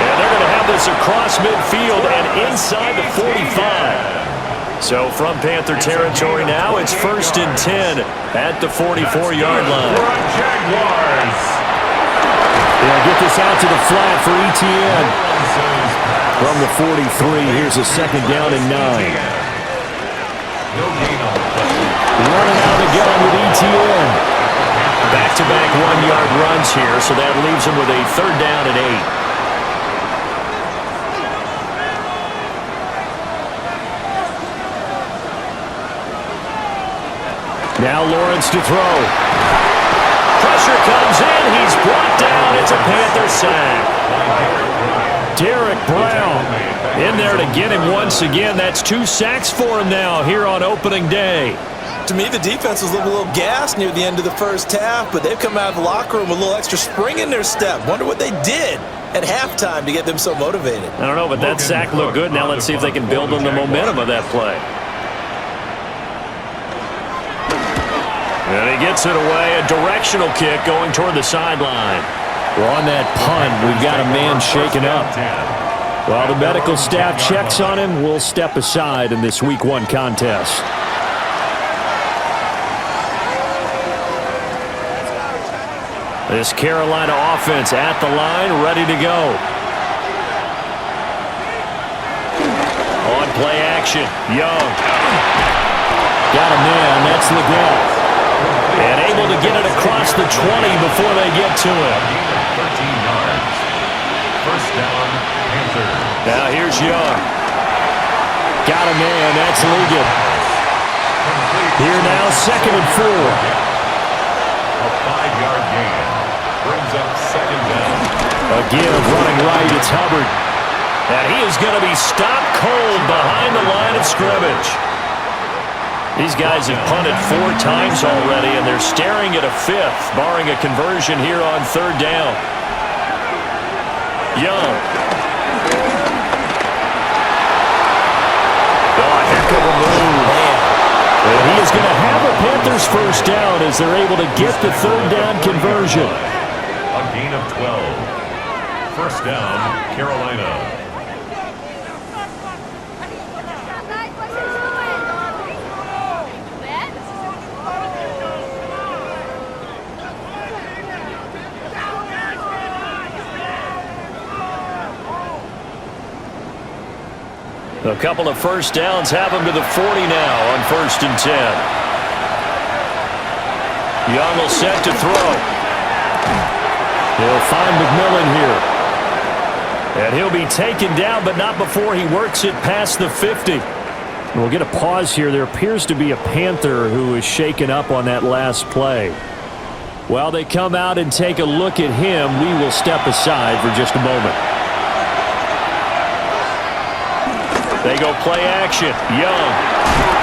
And they're going to have this across midfield and inside the 45. So from Panther territory now, it's 1st and 10 at the 44-yard line. Jaguars. They'll get this out to the flat for ETN. From the 43, here's a 2nd down and 9. Running out of the gun with ETN. Back-to-back 1-yard runs here, so that leaves him with a 3rd down and 8. Now Lawrence to throw. Pressure comes in. He's brought down. It's a Panther sack. Derek Brown in there to get him once again. That's 2 sacks for him now here on opening day. To me, the defense was a little gassed near the end of the first half, but they've come out of the locker room with a little extra spring in their step. Wonder what they did at halftime to get them so motivated. I don't know, but that sack looked good. Now let's see if they can build on the momentum of that play. And he gets it away, a directional kick going toward the sideline. Well, on that punt, we've got a man shaken up. While the medical staff checks on him, we'll step aside in this Week 1 contest. This Carolina offense at the line, ready to go. On play action, Young. Got a man, that's Leggett. And able to get it across the 20 before they get to him. 13 yards. 1st down, Panthers. Now here's Young. Got a man, that's Leggett. Here now, 2nd and 4. A 5-yard gain. Brings up 2nd down. Again, running right, it's Hubbard. And he is going to be stopped cold behind the line of scrimmage. These guys have punted 4 times already, and they're staring at a 5th, barring a conversion here on 3rd down. Young. Oh, a heck of a move. And he is going to have a Panthers 1st down as they're able to get the 3rd down conversion. A gain of 12. First down, Carolina. A couple of first downs have him to the 40 now on 1st and 10. Young will set to throw. He'll find McMillan here. And he'll be taken down, but not before he works it past the 50. We'll get a pause here. There appears to be a Panther who is shaken up on that last play. While they come out and take a look at him, we will step aside for just a moment. They go play action. Young.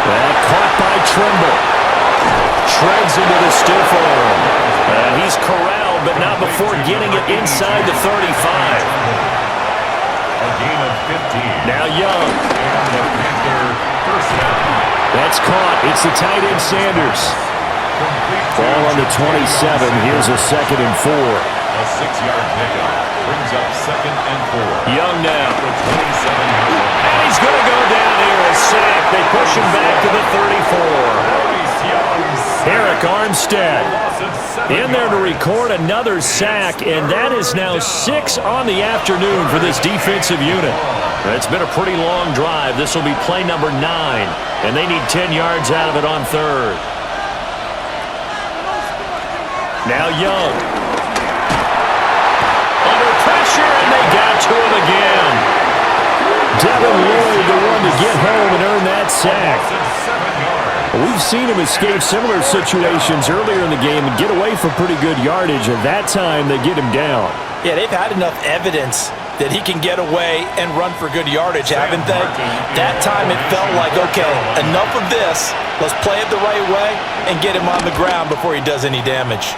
And caught by Trimble. Treads into the stiff arm. And he's corralled, but not before getting it inside the 35. A gain of 15. Now Young. And the Panther first down. That's caught. It's the tight end Sanders. Ball on the 27. Here's a 2nd and 4. A 6-yard pickup brings up 2nd and 4. Young now. The 27-yard line. And he's going to go down here. A sack. They push him back to the 34. Eric Armstead in there to record another sack, and that is now 6 on the afternoon for this defensive unit. It's been a pretty long drive. This will be play number 9, and they need 10 yards out of it on 3rd. Now Young. Under pressure, and they got to him again. Devin Lloyd, the one to get home and earn that sack. We've seen him escape similar situations earlier in the game and get away for pretty good yardage, and that time they get him down. Yeah, they've had enough evidence that he can get away and run for good yardage, haven't they? That time it felt like, okay, enough of this. Let's play it the right way and get him on the ground before he does any damage.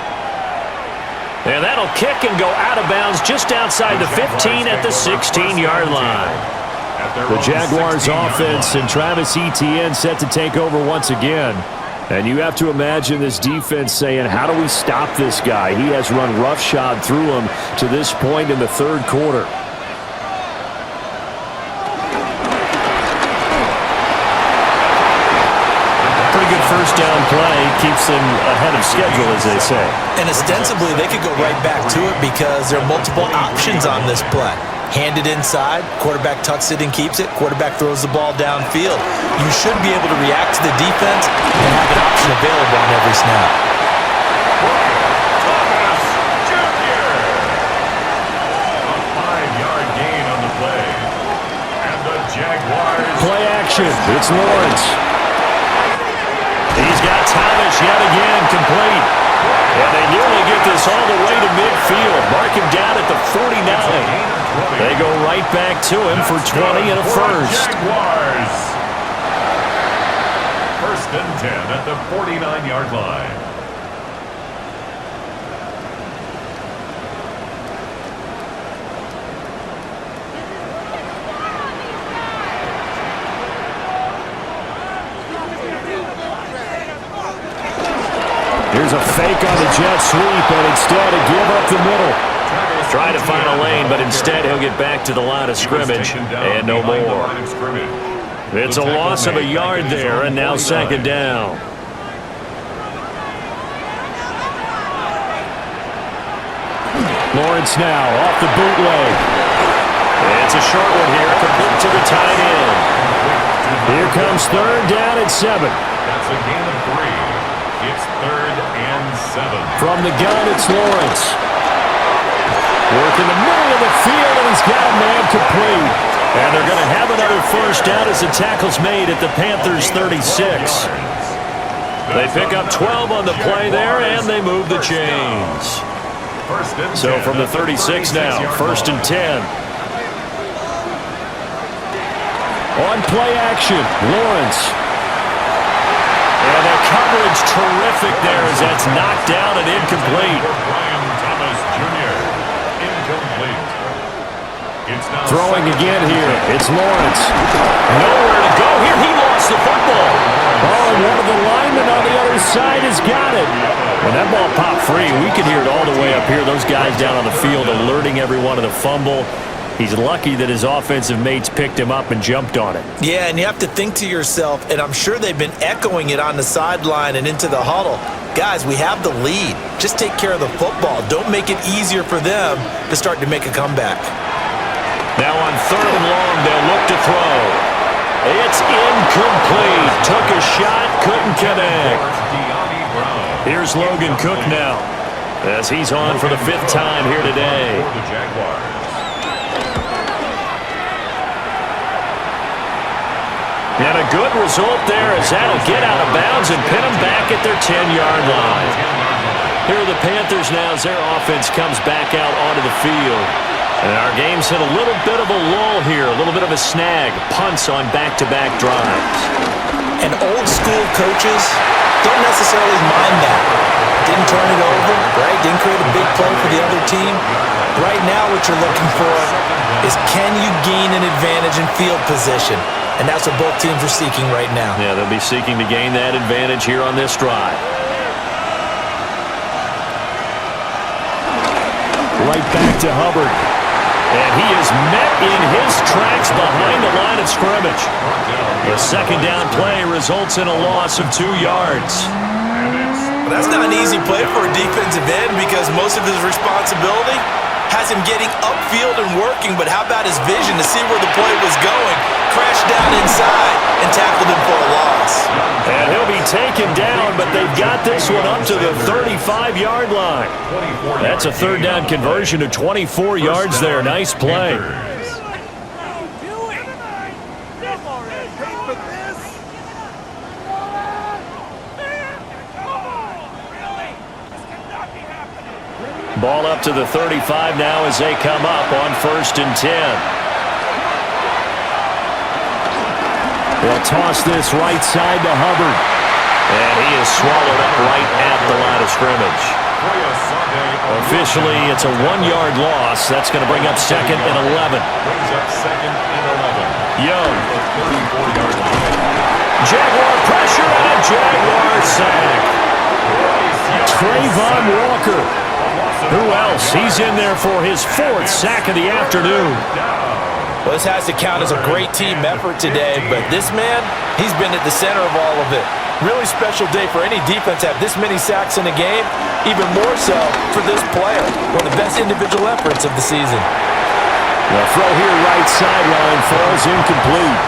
And that'll kick and go out of bounds just outside the 15 at the 16-yard line. The Jaguars offense and Travis Etienne set to take over once again. And you have to imagine this defense saying, how do we stop this guy? He has run roughshod through him to this point in the 3rd quarter. Pretty good first down play. Keeps them ahead of schedule, as they say. And ostensibly, they could go right back to it because there are multiple options on this play. Handed inside, quarterback tucks it and keeps it, quarterback throws the ball downfield. You should be able to react to the defense and have an option available on every snap. A 5-yard gain on the play. And the Jaguars. Play action. It's Lawrence. He's got Thomas yet again complete. And they nearly get this all the way to midfield. Mark him down at the 49. They go right back to him for 20 and a first. Jaguars. 1st and 10 at the 49-yard line. Here's a fake on the jet sweep, and instead a give up the middle. Try to find a lane, but instead he'll get back to the line of scrimmage and no more. It's a loss of a yard there, and now 2nd down. Lawrence now off the bootleg. It's a short one here, complete to the tight end. Here comes 3rd down and 7. That's a gain of 3. It's 3rd and 7. From the gun, it's Lawrence. Work in the middle of the field, and he's got a man complete. And they're going to have another first down as the tackle's made at the Panthers' 36. They pick up 12 on the play there, and they move the chains. So from the 36 now, 1st and 10. On play action, Lawrence. And the coverage terrific there as that's knocked down and incomplete. Throwing again here. It's Lawrence. Nowhere to go here. He lost the football. Oh, and one of the linemen on the other side has got it. When that ball popped free, we could hear it all the way up here. Those guys down on the field alerting everyone of the fumble. He's lucky that his offensive mates picked him up and jumped on it. Yeah, and you have to think to yourself, and I'm sure they've been echoing it on the sideline and into the huddle. Guys, we have the lead. Just take care of the football. Don't make it easier for them to start to make a comeback. Now on 3rd and long, they'll look to throw. It's incomplete. Took a shot, couldn't connect. Here's Logan Cook now, as he's on for the 5th time here today. For the Jaguars. And a good result there, as that'll get out of bounds and pin them back at their 10-yard line. Here are the Panthers now as their offense comes back out onto the field. And our game's hit a little bit of a lull here, a little bit of a snag. Punts on back-to-back drives. And old-school coaches don't necessarily mind that. Didn't turn it over, right? Didn't create a big play for the other team. Right now what you're looking for is, can you gain an advantage in field position? And that's what both teams are seeking right now. Yeah, they'll be seeking to gain that advantage here on this drive. Right back to Hubbard. And he is met in his tracks behind the line of scrimmage. The 2nd down play results in a loss of 2 yards. Well, that's not an easy play for a defensive end because most of his responsibility has him getting upfield and working, but how about his vision to see where the play was going? Crashed down inside and tackled him for a loss. And he'll be taken down, but they've got this one up to the 35-yard line. That's a 3rd down conversion of 24 yards there. Nice play. Ball up to the 35 now as they come up on 1st and 10. They'll toss this right side to Hubbard. And he is swallowed up right at the line of scrimmage. Officially, it's a 1-yard loss. That's going to bring up 2nd and 11. Young. Jaguar pressure and a Jaguar sack. Trayvon Walker. Who else? He's in there for his 4th sack of the afternoon. Well, this has to count as a great team effort today, but this man, he's been at the center of all of it. Really special day for any defense to have this many sacks in a game, even more so for this player. One of the best individual efforts of the season. The throw here right sideline falls incomplete.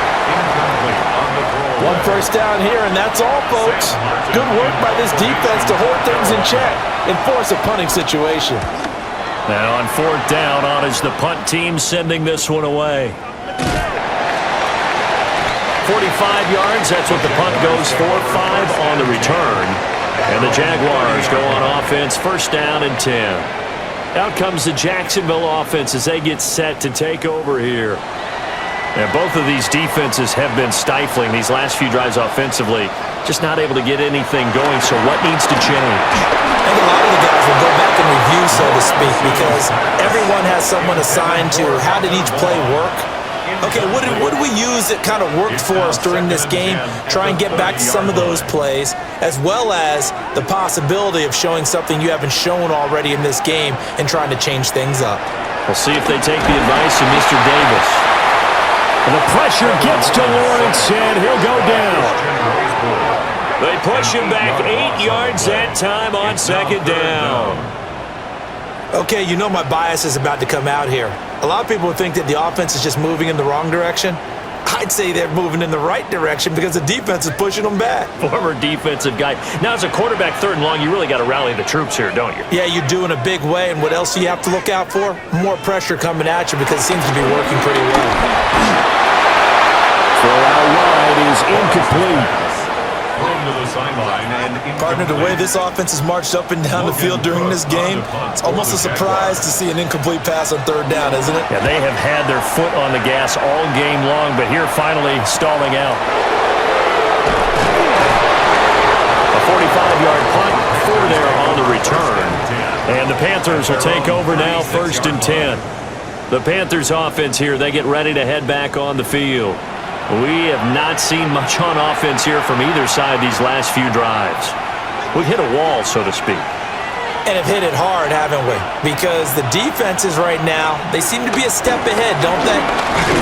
1 first down here, and that's all, folks. Good work by this defense to hold things in check and force a punting situation. Now on 4th down, on is the punt team sending this one away. 45 yards, that's what the punt goes for. 5 on the return. And the Jaguars go on offense, 1st down and 10. Out comes the Jacksonville offense as they get set to take over here. And both of these defenses have been stifling these last few drives offensively. Just not able to get anything going, so what needs to change? I think a lot of the guys will go back and review, so to speak, because everyone has someone assigned to how did each play work. Okay, what did we use that kind of worked for us during this game? Try and get back to some of those plays, as well as the possibility of showing something you haven't shown already in this game and trying to change things up. We'll see if they take the advice of Mr. Davis. And the pressure gets to Lawrence, and he'll go down. They push him back 8 yards that time on 2nd down. Okay, you know my bias is about to come out here. A lot of people would think that the offense is just moving in the wrong direction. I'd say they're moving in the right direction because the defense is pushing them back. Former defensive guy. Now, as a quarterback 3rd and long, you really got to rally the troops here, don't you? Yeah, you do in a big way. And what else do you have to look out for? More pressure coming at you because it seems to be working pretty well. Throw out wide is incomplete. Partner, the way this offense has marched up and down the field during this game, it's almost a surprise to see an incomplete pass on 3rd down, isn't it? Yeah, they have had their foot on the gas all game long, but here finally stalling out. A 45-yard punt, 4 there on the return. And the Panthers will take over now, 1st and 10. The Panthers offense here, they get ready to head back on the field. We have not seen much on offense here from either side these last few drives. We've hit a wall, so to speak. And have hit it hard, haven't we? Because the defenses right now, they seem to be a step ahead, don't they?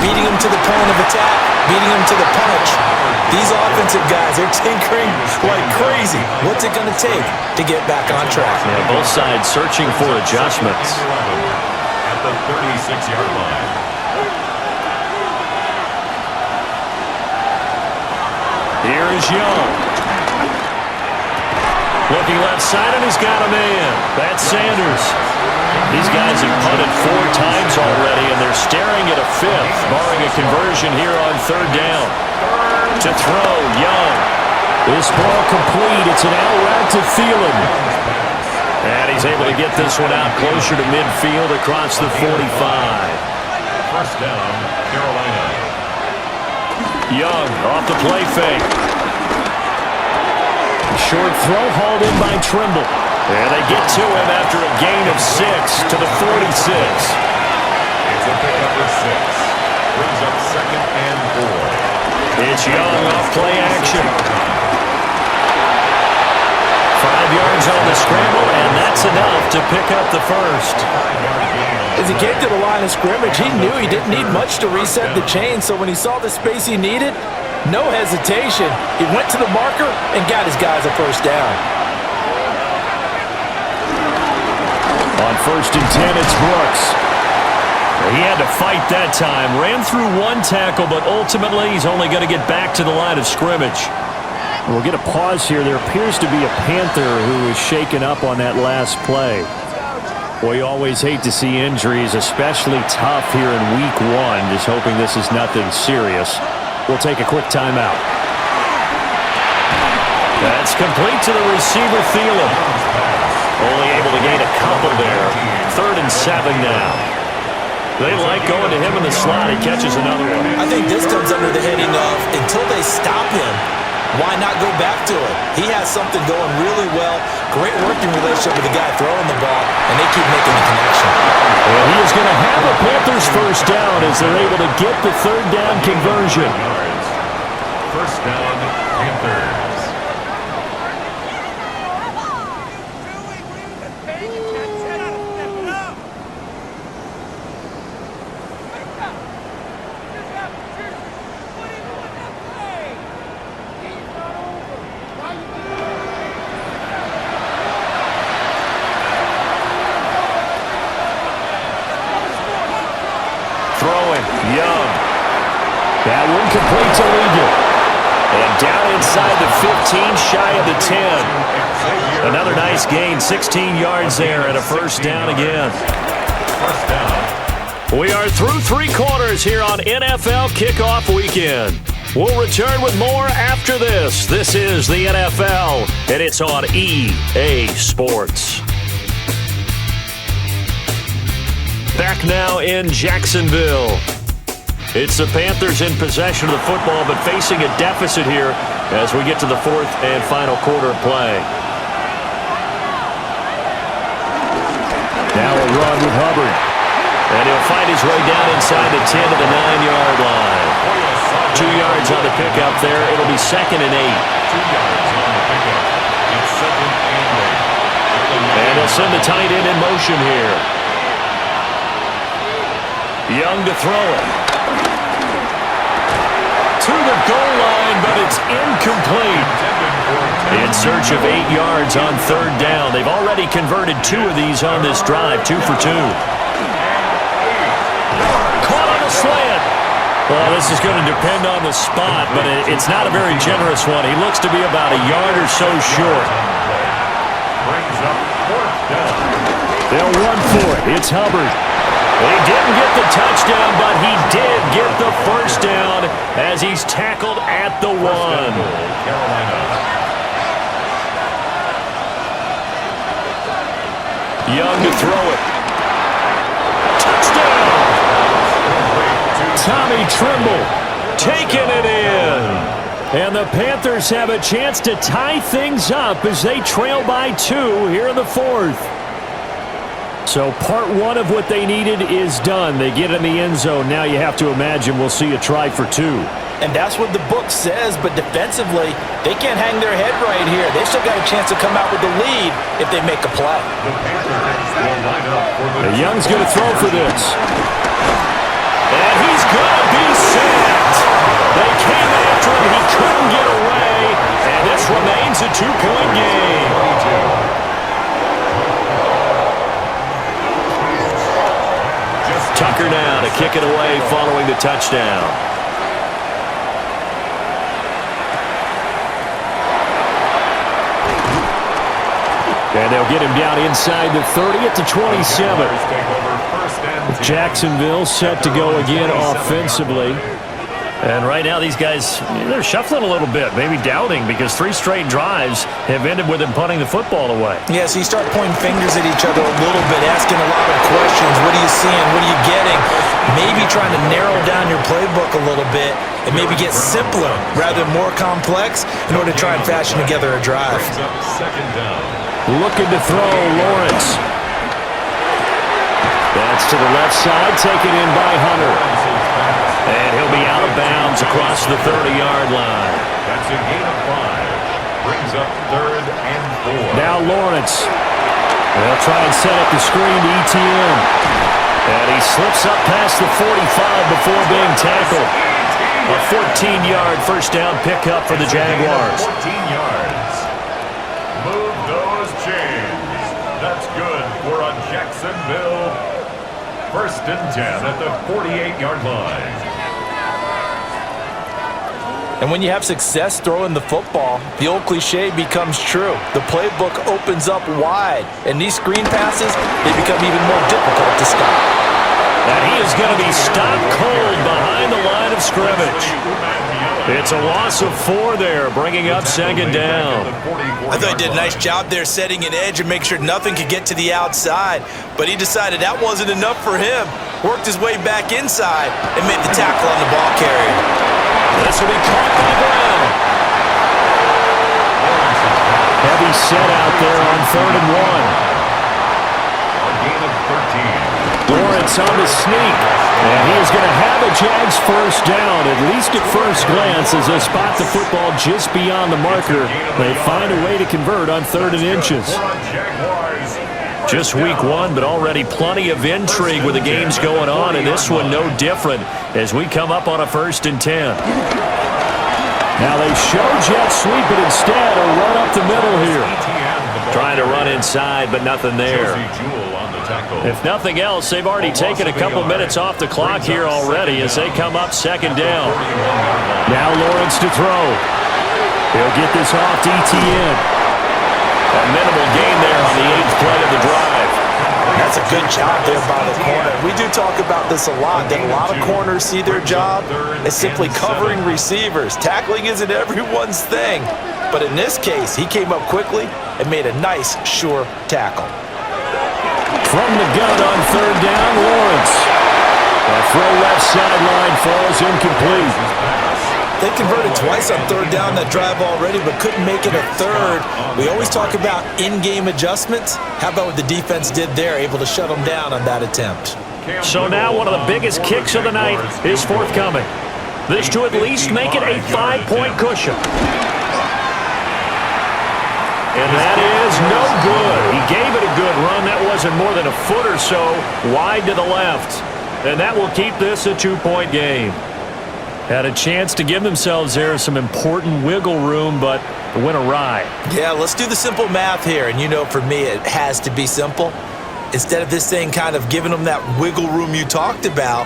Beating them to the point of attack, beating them to the punch. These offensive guys, they're tinkering like crazy. What's it going to take to get back on track? Yeah, both sides searching for adjustments. At the 36-yard line. Here is Young. Looking left side, and he's got a man. That's Sanders. These guys have punted 4 times already, and they're staring at a 5th, barring a conversion here on 3rd down. To throw, Young. This ball complete. It's an out route to Thielen. And he's able to get this one out closer to midfield across the 45. First down, Carolina. Young off the play fake. Short throw hauled in by Trimble. And they get to him after a gain of 6 to the 46. It's a pickup of 6. Brings up 2nd and 4. It's Young off play action. 5 yards on the scramble, and that's enough to pick up the first. As he came to the line of scrimmage, he knew he didn't need much to reset the chain, so when he saw the space he needed, no hesitation. He went to the marker and got his guys a first down. On 1st and 10, it's Brooks. He had to fight that time. Ran through 1 tackle, but ultimately he's only going to get back to the line of scrimmage. We'll get a pause here. There appears to be a Panther who was shaken up on that last play. Well, you always hate to see injuries, especially tough here in week 1. Just hoping this is nothing serious. We'll take a quick timeout. That's complete to the receiver, Thielen. Only able to gain a couple there. 3rd and 7 now. They like going to him in the slot. He catches another one. I think this comes under the heading of, until they stop him, why not go back to it? He has something going really well. Great working relationship with the guy throwing the ball, and they keep making the connection. And he is going to have a Panthers first down as they're able to get the 3rd down conversion. First down, Panthers. Young. That one complete to Legal. And down inside the 15, shy of the 10. Another nice gain, 16 yards there, and a first down again. First down. We are through 3 quarters here on NFL Kickoff Weekend. We'll return with more after this. This is the NFL, and it's on EA Sports. Back now in Jacksonville. It's the Panthers in possession of the football, but facing a deficit here as we get to the 4th and final quarter of play. Now a run with Hubbard. And he'll find his way down inside the 10 to the 9-yard line. 2 yards on the pickup there. It'll be 2nd and 8. 2 yards on the pickup. It's 2nd and 8. And he'll send the tight end in motion here. Young to throw it. To the goal line, but it's incomplete. In search of 8 yards on 3rd down. They've already converted 2 of these on this drive, 2 for 2. Caught on a slant. Well, this is going to depend on the spot, but it's not a very generous one. He looks to be about a yard or so short. Brings up 4th down. They'll run for it. It's Hubbard. He didn't get the touchdown, but he did get the first down as he's tackled at the 1. Carolina. Young to throw it. Touchdown! Tommy Trimble taking it in. And the Panthers have a chance to tie things up as they trail by 2 here in the 4th. So part 1 of what they needed is done. They get in the end zone. Now you have to imagine we'll see a try for 2. And that's what the book says, but defensively, they can't hang their head right here. They've still got a chance to come out with the lead if they make a play. And Young's going to throw for this. And he's going to be sacked. They came after him. He couldn't get away. And this remains a 2-point game. Tucker now to kick it away following the touchdown. And they'll get him down inside the 30 at the 27. Jacksonville set to go again offensively. And right now these guys, they're shuffling a little bit, maybe doubting, because 3 straight drives have ended with them punting the football away. Yeah, so you start pointing fingers at each other a little bit, asking a lot of questions. What are you seeing? What are you getting? Maybe trying to narrow down your playbook a little bit and maybe get simpler rather than more complex in order to try and fashion together a drive. Looking to throw, Lawrence. That's to the left side, taken in by Hunter. And he'll be out of bounds across the 30-yard line. That's a gain of 5. Brings up 3rd and 4. Now Lawrence. They'll try and set up the screen to ETN. And he slips up past the 45 before being tackled. A 14-yard first down pickup for the Jaguars. 14 yards. Move those chains. That's good for a Jacksonville 1st and 10 at the 48-yard line. And when you have success throwing the football, the old cliche becomes true. The playbook opens up wide, and these screen passes, they become even more difficult to stop. And he is going to be stopped cold behind the line of scrimmage. It's a loss of 4 there, bringing up 2nd down. I thought he did a nice job there setting an edge and make sure nothing could get to the outside, but he decided that wasn't enough for him. Worked his way back inside and made the tackle on the ball carrier. This will be caught by Brown. Heavy set out there on 3rd and 1. A gain of 13. Lawrence on the sneak. And he is going to have a Jags first down, at least at first glance, as they spot the football just beyond the marker. They find a way to convert on 3rd and inches. Just week 1, but already plenty of intrigue with the games going on, and this one no different as we come up on a 1st and 10. Now they show jet sweep it instead, or run up the middle here. Trying to run inside, but nothing there. If nothing else, they've already taken a couple minutes off the clock here already as they come up 2nd down. Now Lawrence to throw. He'll get this off to ETN. A minimal gain there on the 8th play of the drive. That's a good job there by the corner. We do talk about this a lot, that a lot of corners see their job as simply covering receivers. Tackling isn't everyone's thing. But in this case, he came up quickly and made a nice, sure tackle. From the gun on 3rd down, Lawrence. A throw left sideline falls incomplete. They converted twice on 3rd down that drive already, but couldn't make it a 3rd. We always talk about in-game adjustments. How about what the defense did there, able to shut them down on that attempt? So now one of the biggest kicks of the night is forthcoming. This to at least make it a 5-point cushion. And that is no good. He gave it a good run. That wasn't more than a foot or so wide to the left. And that will keep this a 2-point game. Had a chance to give themselves there some important wiggle room, but went awry. Yeah, let's do the simple math here. And you know, for me, it has to be simple. Instead of this thing kind of giving them that wiggle room you talked about,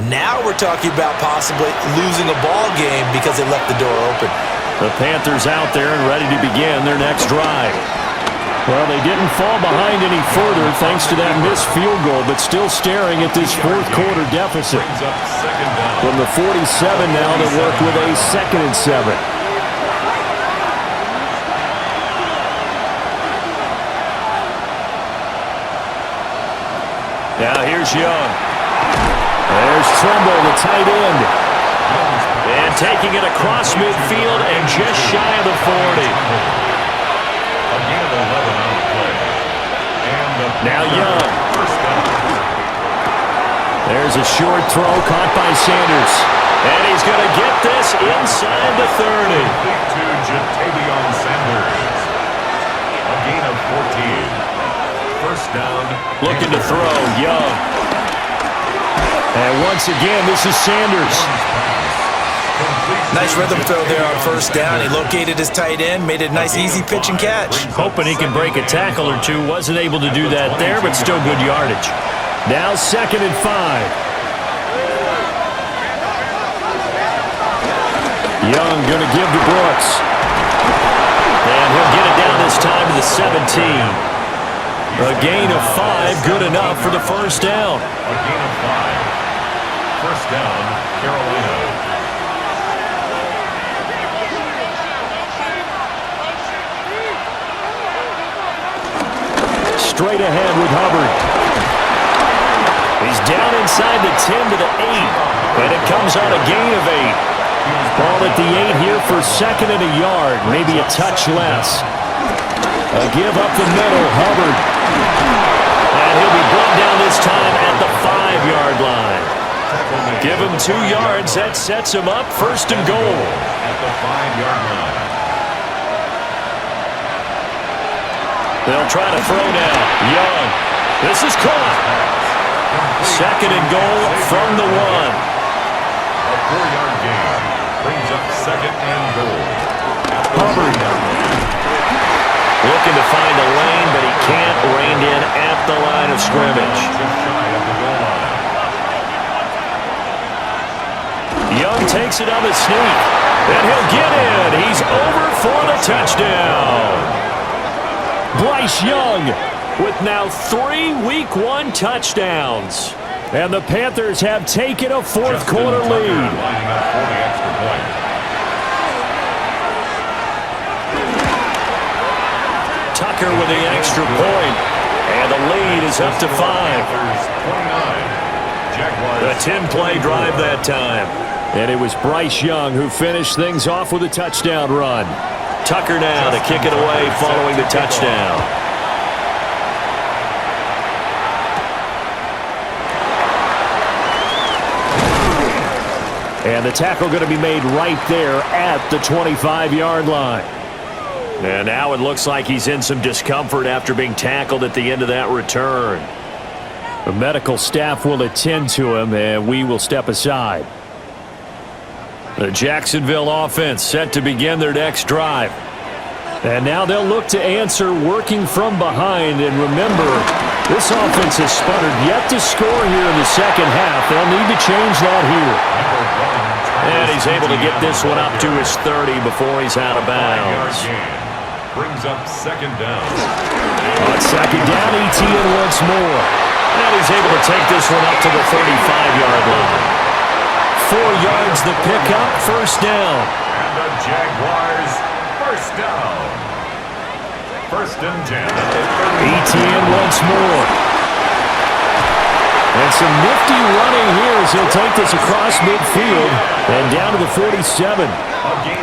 now we're talking about possibly losing a ball game because they left the door open. The Panthers out there and ready to begin their next drive. Well, they didn't fall behind any further thanks to that missed field goal, but still staring at this 4th quarter deficit. From the 47 now, they work with a 2nd and 7. Now here's Young. There's Tremble, the tight end. And taking it across midfield and just shy of the 40. Now Young. There's a short throw caught by Sanders. And he's going to get this inside the 30. To Jatavion Sanders. A gain of 14. First down. Looking to throw, Young. And once again, this is Sanders. Nice rhythm throw there on first down. He located his tight end, made it a nice easy pitch and catch. Hoping he can break a tackle or two. Wasn't able to do that there, but still good yardage. Now 2nd and 5. Young going to give to Brooks. And he'll get it down this time to the 17. A gain of 5, good enough for the first down. A gain of 5. First down, Carolina. Straight ahead with Hubbard. He's down inside the 10 to the 8. And it comes on a gain of 8. Ball at the 8 here for 2nd and a yard. Maybe a touch less. A give up the middle, Hubbard. And he'll be brought down this time at the 5-yard line. Give him 2 yards. That sets him up 1st and goal. At the 5-yard line. They'll try to throw now. Young. This is caught. 2nd and goal from the 1. A 4-yard gain brings up 2nd and goal. Hubbard. Looking to find a lane, but he can't. Reined in at the line of scrimmage. Just shy of the goal line. Young takes it on the sneak. And he'll get in. He's over for the touchdown. Bryce Young with now 3 Week 1 touchdowns. And the Panthers have taken a 4th quarter lead. Lining up for the extra point. Tucker with the extra point. And the lead is up to 5. Panthers 29. Jaguars. A 10-play drive that time. And it was Bryce Young who finished things off with a touchdown run. Tucker now to kick it away following the touchdown. And the tackle going to be made right there at the 25-yard line. And now it looks like he's in some discomfort after being tackled at the end of that return. The medical staff will attend to him, and we will step aside. The Jacksonville offense set to begin their next drive. And now they'll look to answer working from behind. And remember, this offense has sputtered yet to score here in the second half. They'll need to change that here. And he's able to get this one up to his 30 before he's out of bounds. Brings up 2nd down. On 2nd down, ETN once more. And he's able to take this one up to the 35-yard line. 4 yards the pickup, 1st down. And the Jaguars, 1st down. 1st and 10 at the 30. ETN once more. And some nifty running here as he'll take this across midfield and down to the 47.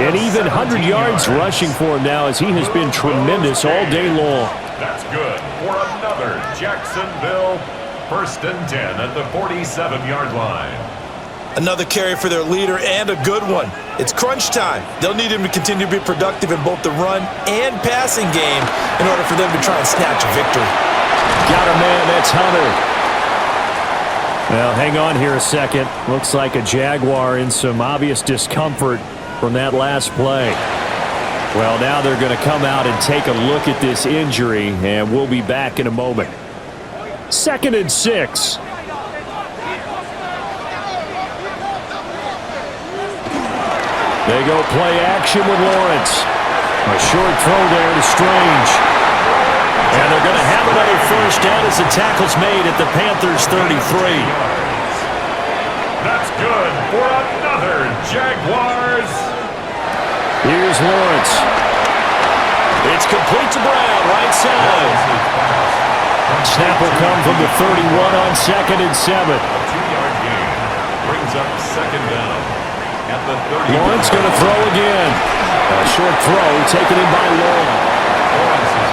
And even 100 yards rushing for him now as he has been tremendous all day long. That's good for another Jacksonville 1st and 10 at the 47-yard line. Another carry for their leader and a good one. It's crunch time. They'll need him to continue to be productive in both the run and passing game in order for them to try and snatch a victory. Got a man, that's Hunter. Well, hang on here a second. Looks like a Jaguar in some obvious discomfort from that last play. Well, now they're going to come out and take a look at this injury, and we'll be back in a moment. 2nd and 6. They go play action with Lawrence. A short throw there to Strange. And they're going to have another 1st down as the tackle's made at the Panthers' 33. That's good for another Jaguars. Here's Lawrence. It's complete to Brown, right side. Snap will come from the 31 on 2nd and 7. A 2-yard gain brings up 2nd down at the 30. Lawrence going to throw again. A short throw taken in by Long.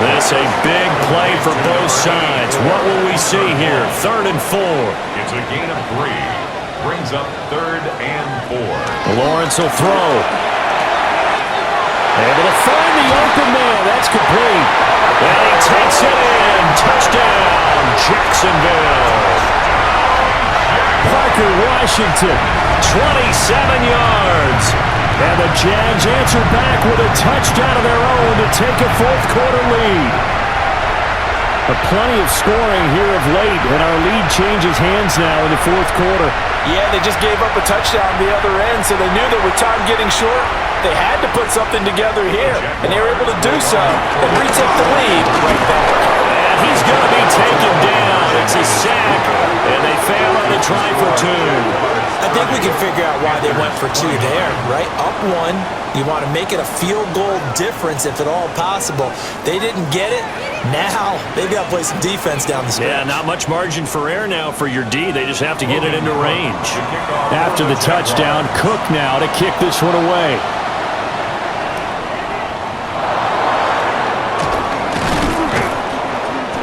This a big play for both sides. What will we see here? 3rd and 4. It's a gain of 3. Brings up 3rd and 4. Lawrence will throw. Able to find the open man. That's complete. And he takes it in. Touchdown, Jacksonville. Parker Washington, 27 yards. And the Jags answer back with a touchdown of their own to take a 4th quarter lead. Plenty of scoring here of late, and our lead changes hands now in the 4th quarter. Yeah, they just gave up a touchdown the other end, so they knew that with time getting short, they had to put something together here, and they were able to do so and retake the lead right there. And he's going to be taken down. It's a sack, and they fail on the try for 2. I think we can figure out why they went for 2 there, right? Up 1, you want to make it a field goal difference if at all possible. They didn't get it. Now they've got to play some defense down the stretch. Yeah, not much margin for error now for your D. They just have to get it into range. After the touchdown, Cook now to kick this one away.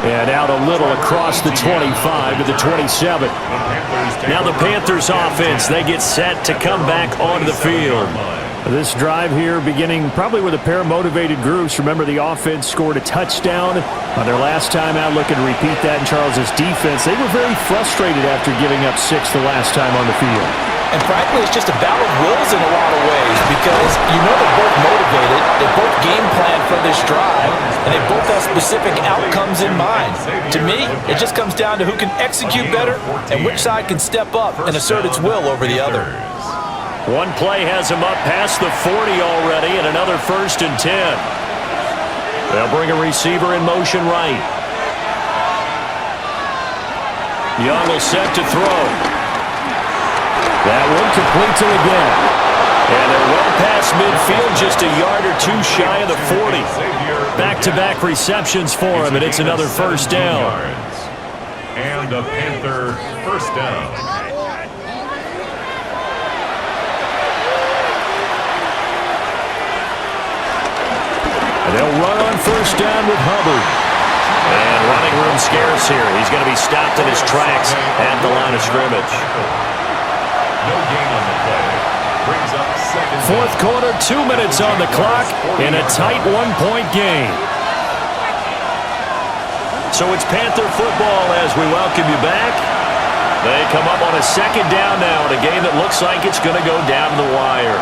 And out a little across the 25 to the 27. Now the Panthers offense, they get set to come back onto the field. This drive here beginning probably with a pair of motivated groups. Remember, the offense scored a touchdown on their last time out, looking to repeat that in Charles's defense. They were very frustrated after giving up 6 the last time on the field. And frankly, it's just a battle of wills in a lot of ways because you know they're both motivated, they both game plan for this drive, and they both have specific outcomes in mind. To me, it just comes down to who can execute better and which side can step up and assert its will over the other. One play has him up past the 40 already, and another 1st and 10. They'll bring a receiver in motion right. Young will set to throw. That one complete to again. And they're well past midfield, just a yard or 2 shy of the 40. Back-to-back receptions for him, and it's another 1st down. And a Panther 1st down. They'll run on 1st down with Hubbard. And running room scarce here. He's going to be stopped in his tracks at the line of scrimmage. No gain on the play. Brings up 2nd. 4th quarter, 2 minutes on the clock in a tight 1-point game. So it's Panther football as we welcome you back. They come up on a 2nd down now in a game that looks like it's going to go down the wire.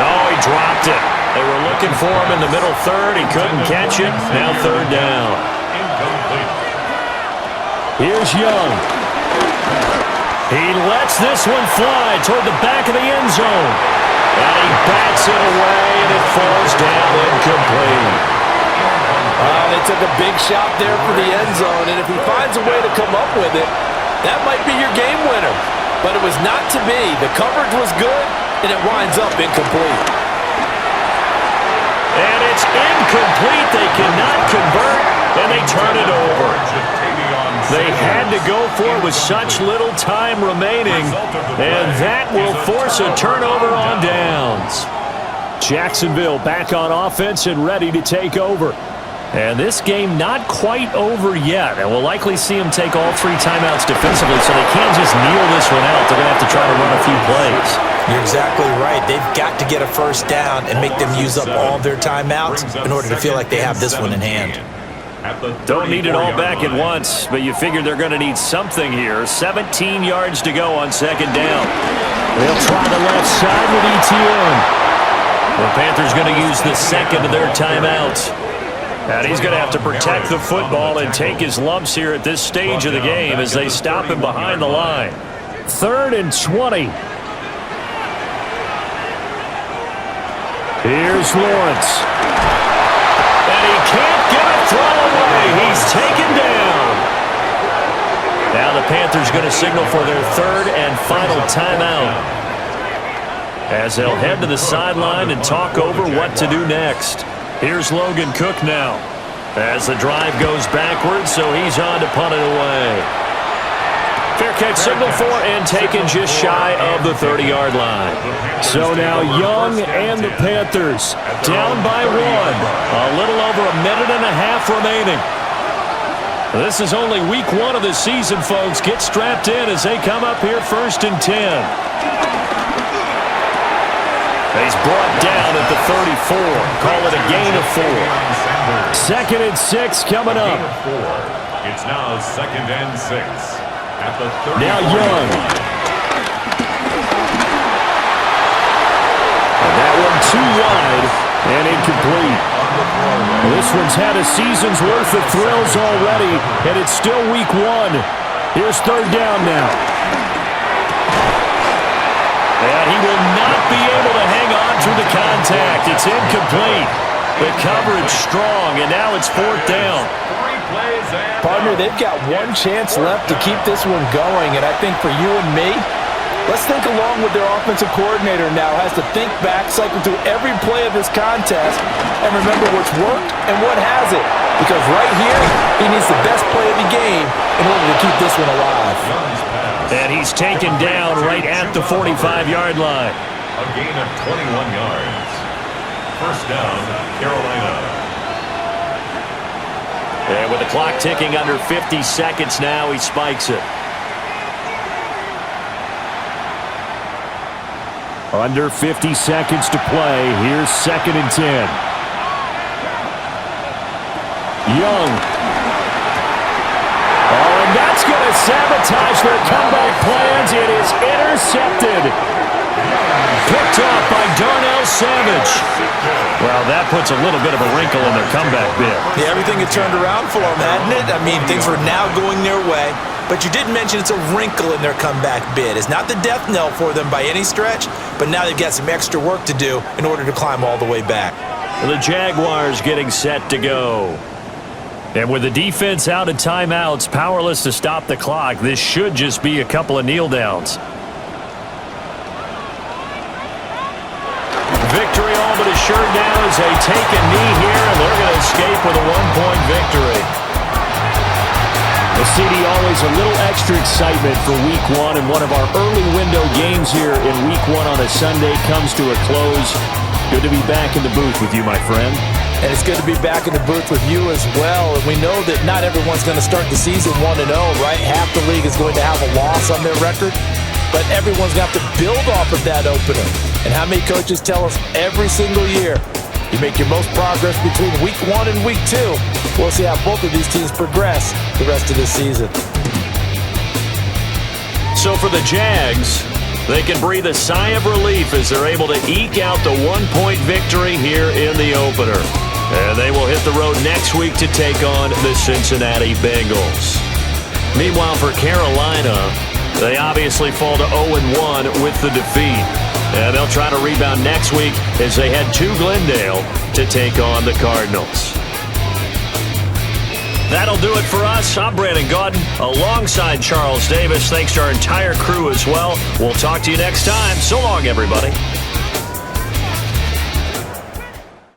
Oh, he dropped it. They were looking for him in the middle 3rd. He couldn't catch it. Now 3rd down. Incomplete. Here's Young. He lets this one fly toward the back of the end zone. And he bats it away, and it falls down incomplete. They took a big shot there for the end zone, and if he finds a way to come up with it, that might be your game winner. But it was not to be. The coverage was good, and it winds up incomplete. And it's incomplete. They cannot convert, and they turn it over. They had to go for it with such little time remaining, and that will force a turnover on downs. Jacksonville back on offense and ready to take over. And this game not quite over yet, and we'll likely see them take all 3 timeouts defensively, so they can't just kneel this one out. They're going to have to try to run a few plays. You're exactly right. They've got to get a 1st down and make them use up all their timeouts in order to feel like they have this one in hand. Don't need it all back at once, but you figure they're going to need something here. 17 yards to go on 2nd down. They'll try the left side with ETN. The Panthers going to use the 2nd of their timeouts. And he's going to have to protect the football and take his lumps here at this stage of the game as they stop him behind the line. 3rd and 20. Here's Lawrence. And he can't get a throw away. He's taken down. Now the Panthers going to signal for their 3rd and final timeout, as they'll head to the sideline and talk over what to do next. Here's Logan Cook now as the drive goes backwards, so he's on to punt it away. Fair catch signal for and taken just shy of the 30-yard line. So now Young and the Panthers down by 1. A little over a minute and a half remaining. This is only week 1 of the season, folks. Get strapped in as they come up here 1st and 10. He's brought down at the 34. Call it a gain of 4. 2nd and 6 coming up. It's now 2nd and 6 at the 30. Now Young. And that one too wide and incomplete. This one's had a season's worth of thrills already, and it's still week 1. Here's 3rd down now. And he will not be able to hang on through the contact. It's incomplete. The coverage strong, and now it's 4th down. Partner, they've got one chance left to keep this one going, and I think for you and me, let's think along with their offensive coordinator now. Has to think back, cycle through every play of this contest, and remember what's worked and what hasn't. Because right here, he needs the best play of the game in order to keep this one alive. And he's taken down right at the 45-yard line. A gain of 21 yards. 1st down, Carolina. And with the clock ticking under 50 seconds now, he spikes it. Under 50 seconds to play. Here's 2nd and 10. Young. Oh, and that's going to sabotage their comeback plans. It is intercepted. Picked off by Darnell Savage. Well, that puts a little bit of a wrinkle in their comeback bid. Yeah, everything had turned around for them, hadn't it? I mean, things were now going their way. But you did mention it's a wrinkle in their comeback bid. It's not the death knell for them by any stretch, but now they've got some extra work to do in order to climb all the way back. The Jaguars getting set to go. And with the defense out of timeouts, powerless to stop the clock, this should just be a couple of kneel downs. Victory all but assured now as they take a knee here, and they're going to escape with a 1-point victory. The CD always a little extra excitement for week 1, and one of our early window games here in week 1 on a Sunday comes to a close. Good to be back in the booth with you, my friend. And it's good to be back in the booth with you as well. And we know that not everyone's going to start the season 1-0, right? Half the league is going to have a loss on their record. But everyone's got to build off of that opener. And how many coaches tell us every single year, you make your most progress between week 1 and week 2. We'll see how both of these teams progress the rest of this season. So for the Jags, they can breathe a sigh of relief as they're able to eke out the 1-point victory here in the opener. And they will hit the road next week to take on the Cincinnati Bengals. Meanwhile, for Carolina, they obviously fall to 0-1 with the defeat. And they'll try to rebound next week as they head to Glendale to take on the Cardinals. That'll do it for us. I'm Brandon Gaudin alongside Charles Davis. Thanks to our entire crew as well. We'll talk to you next time. So long, everybody.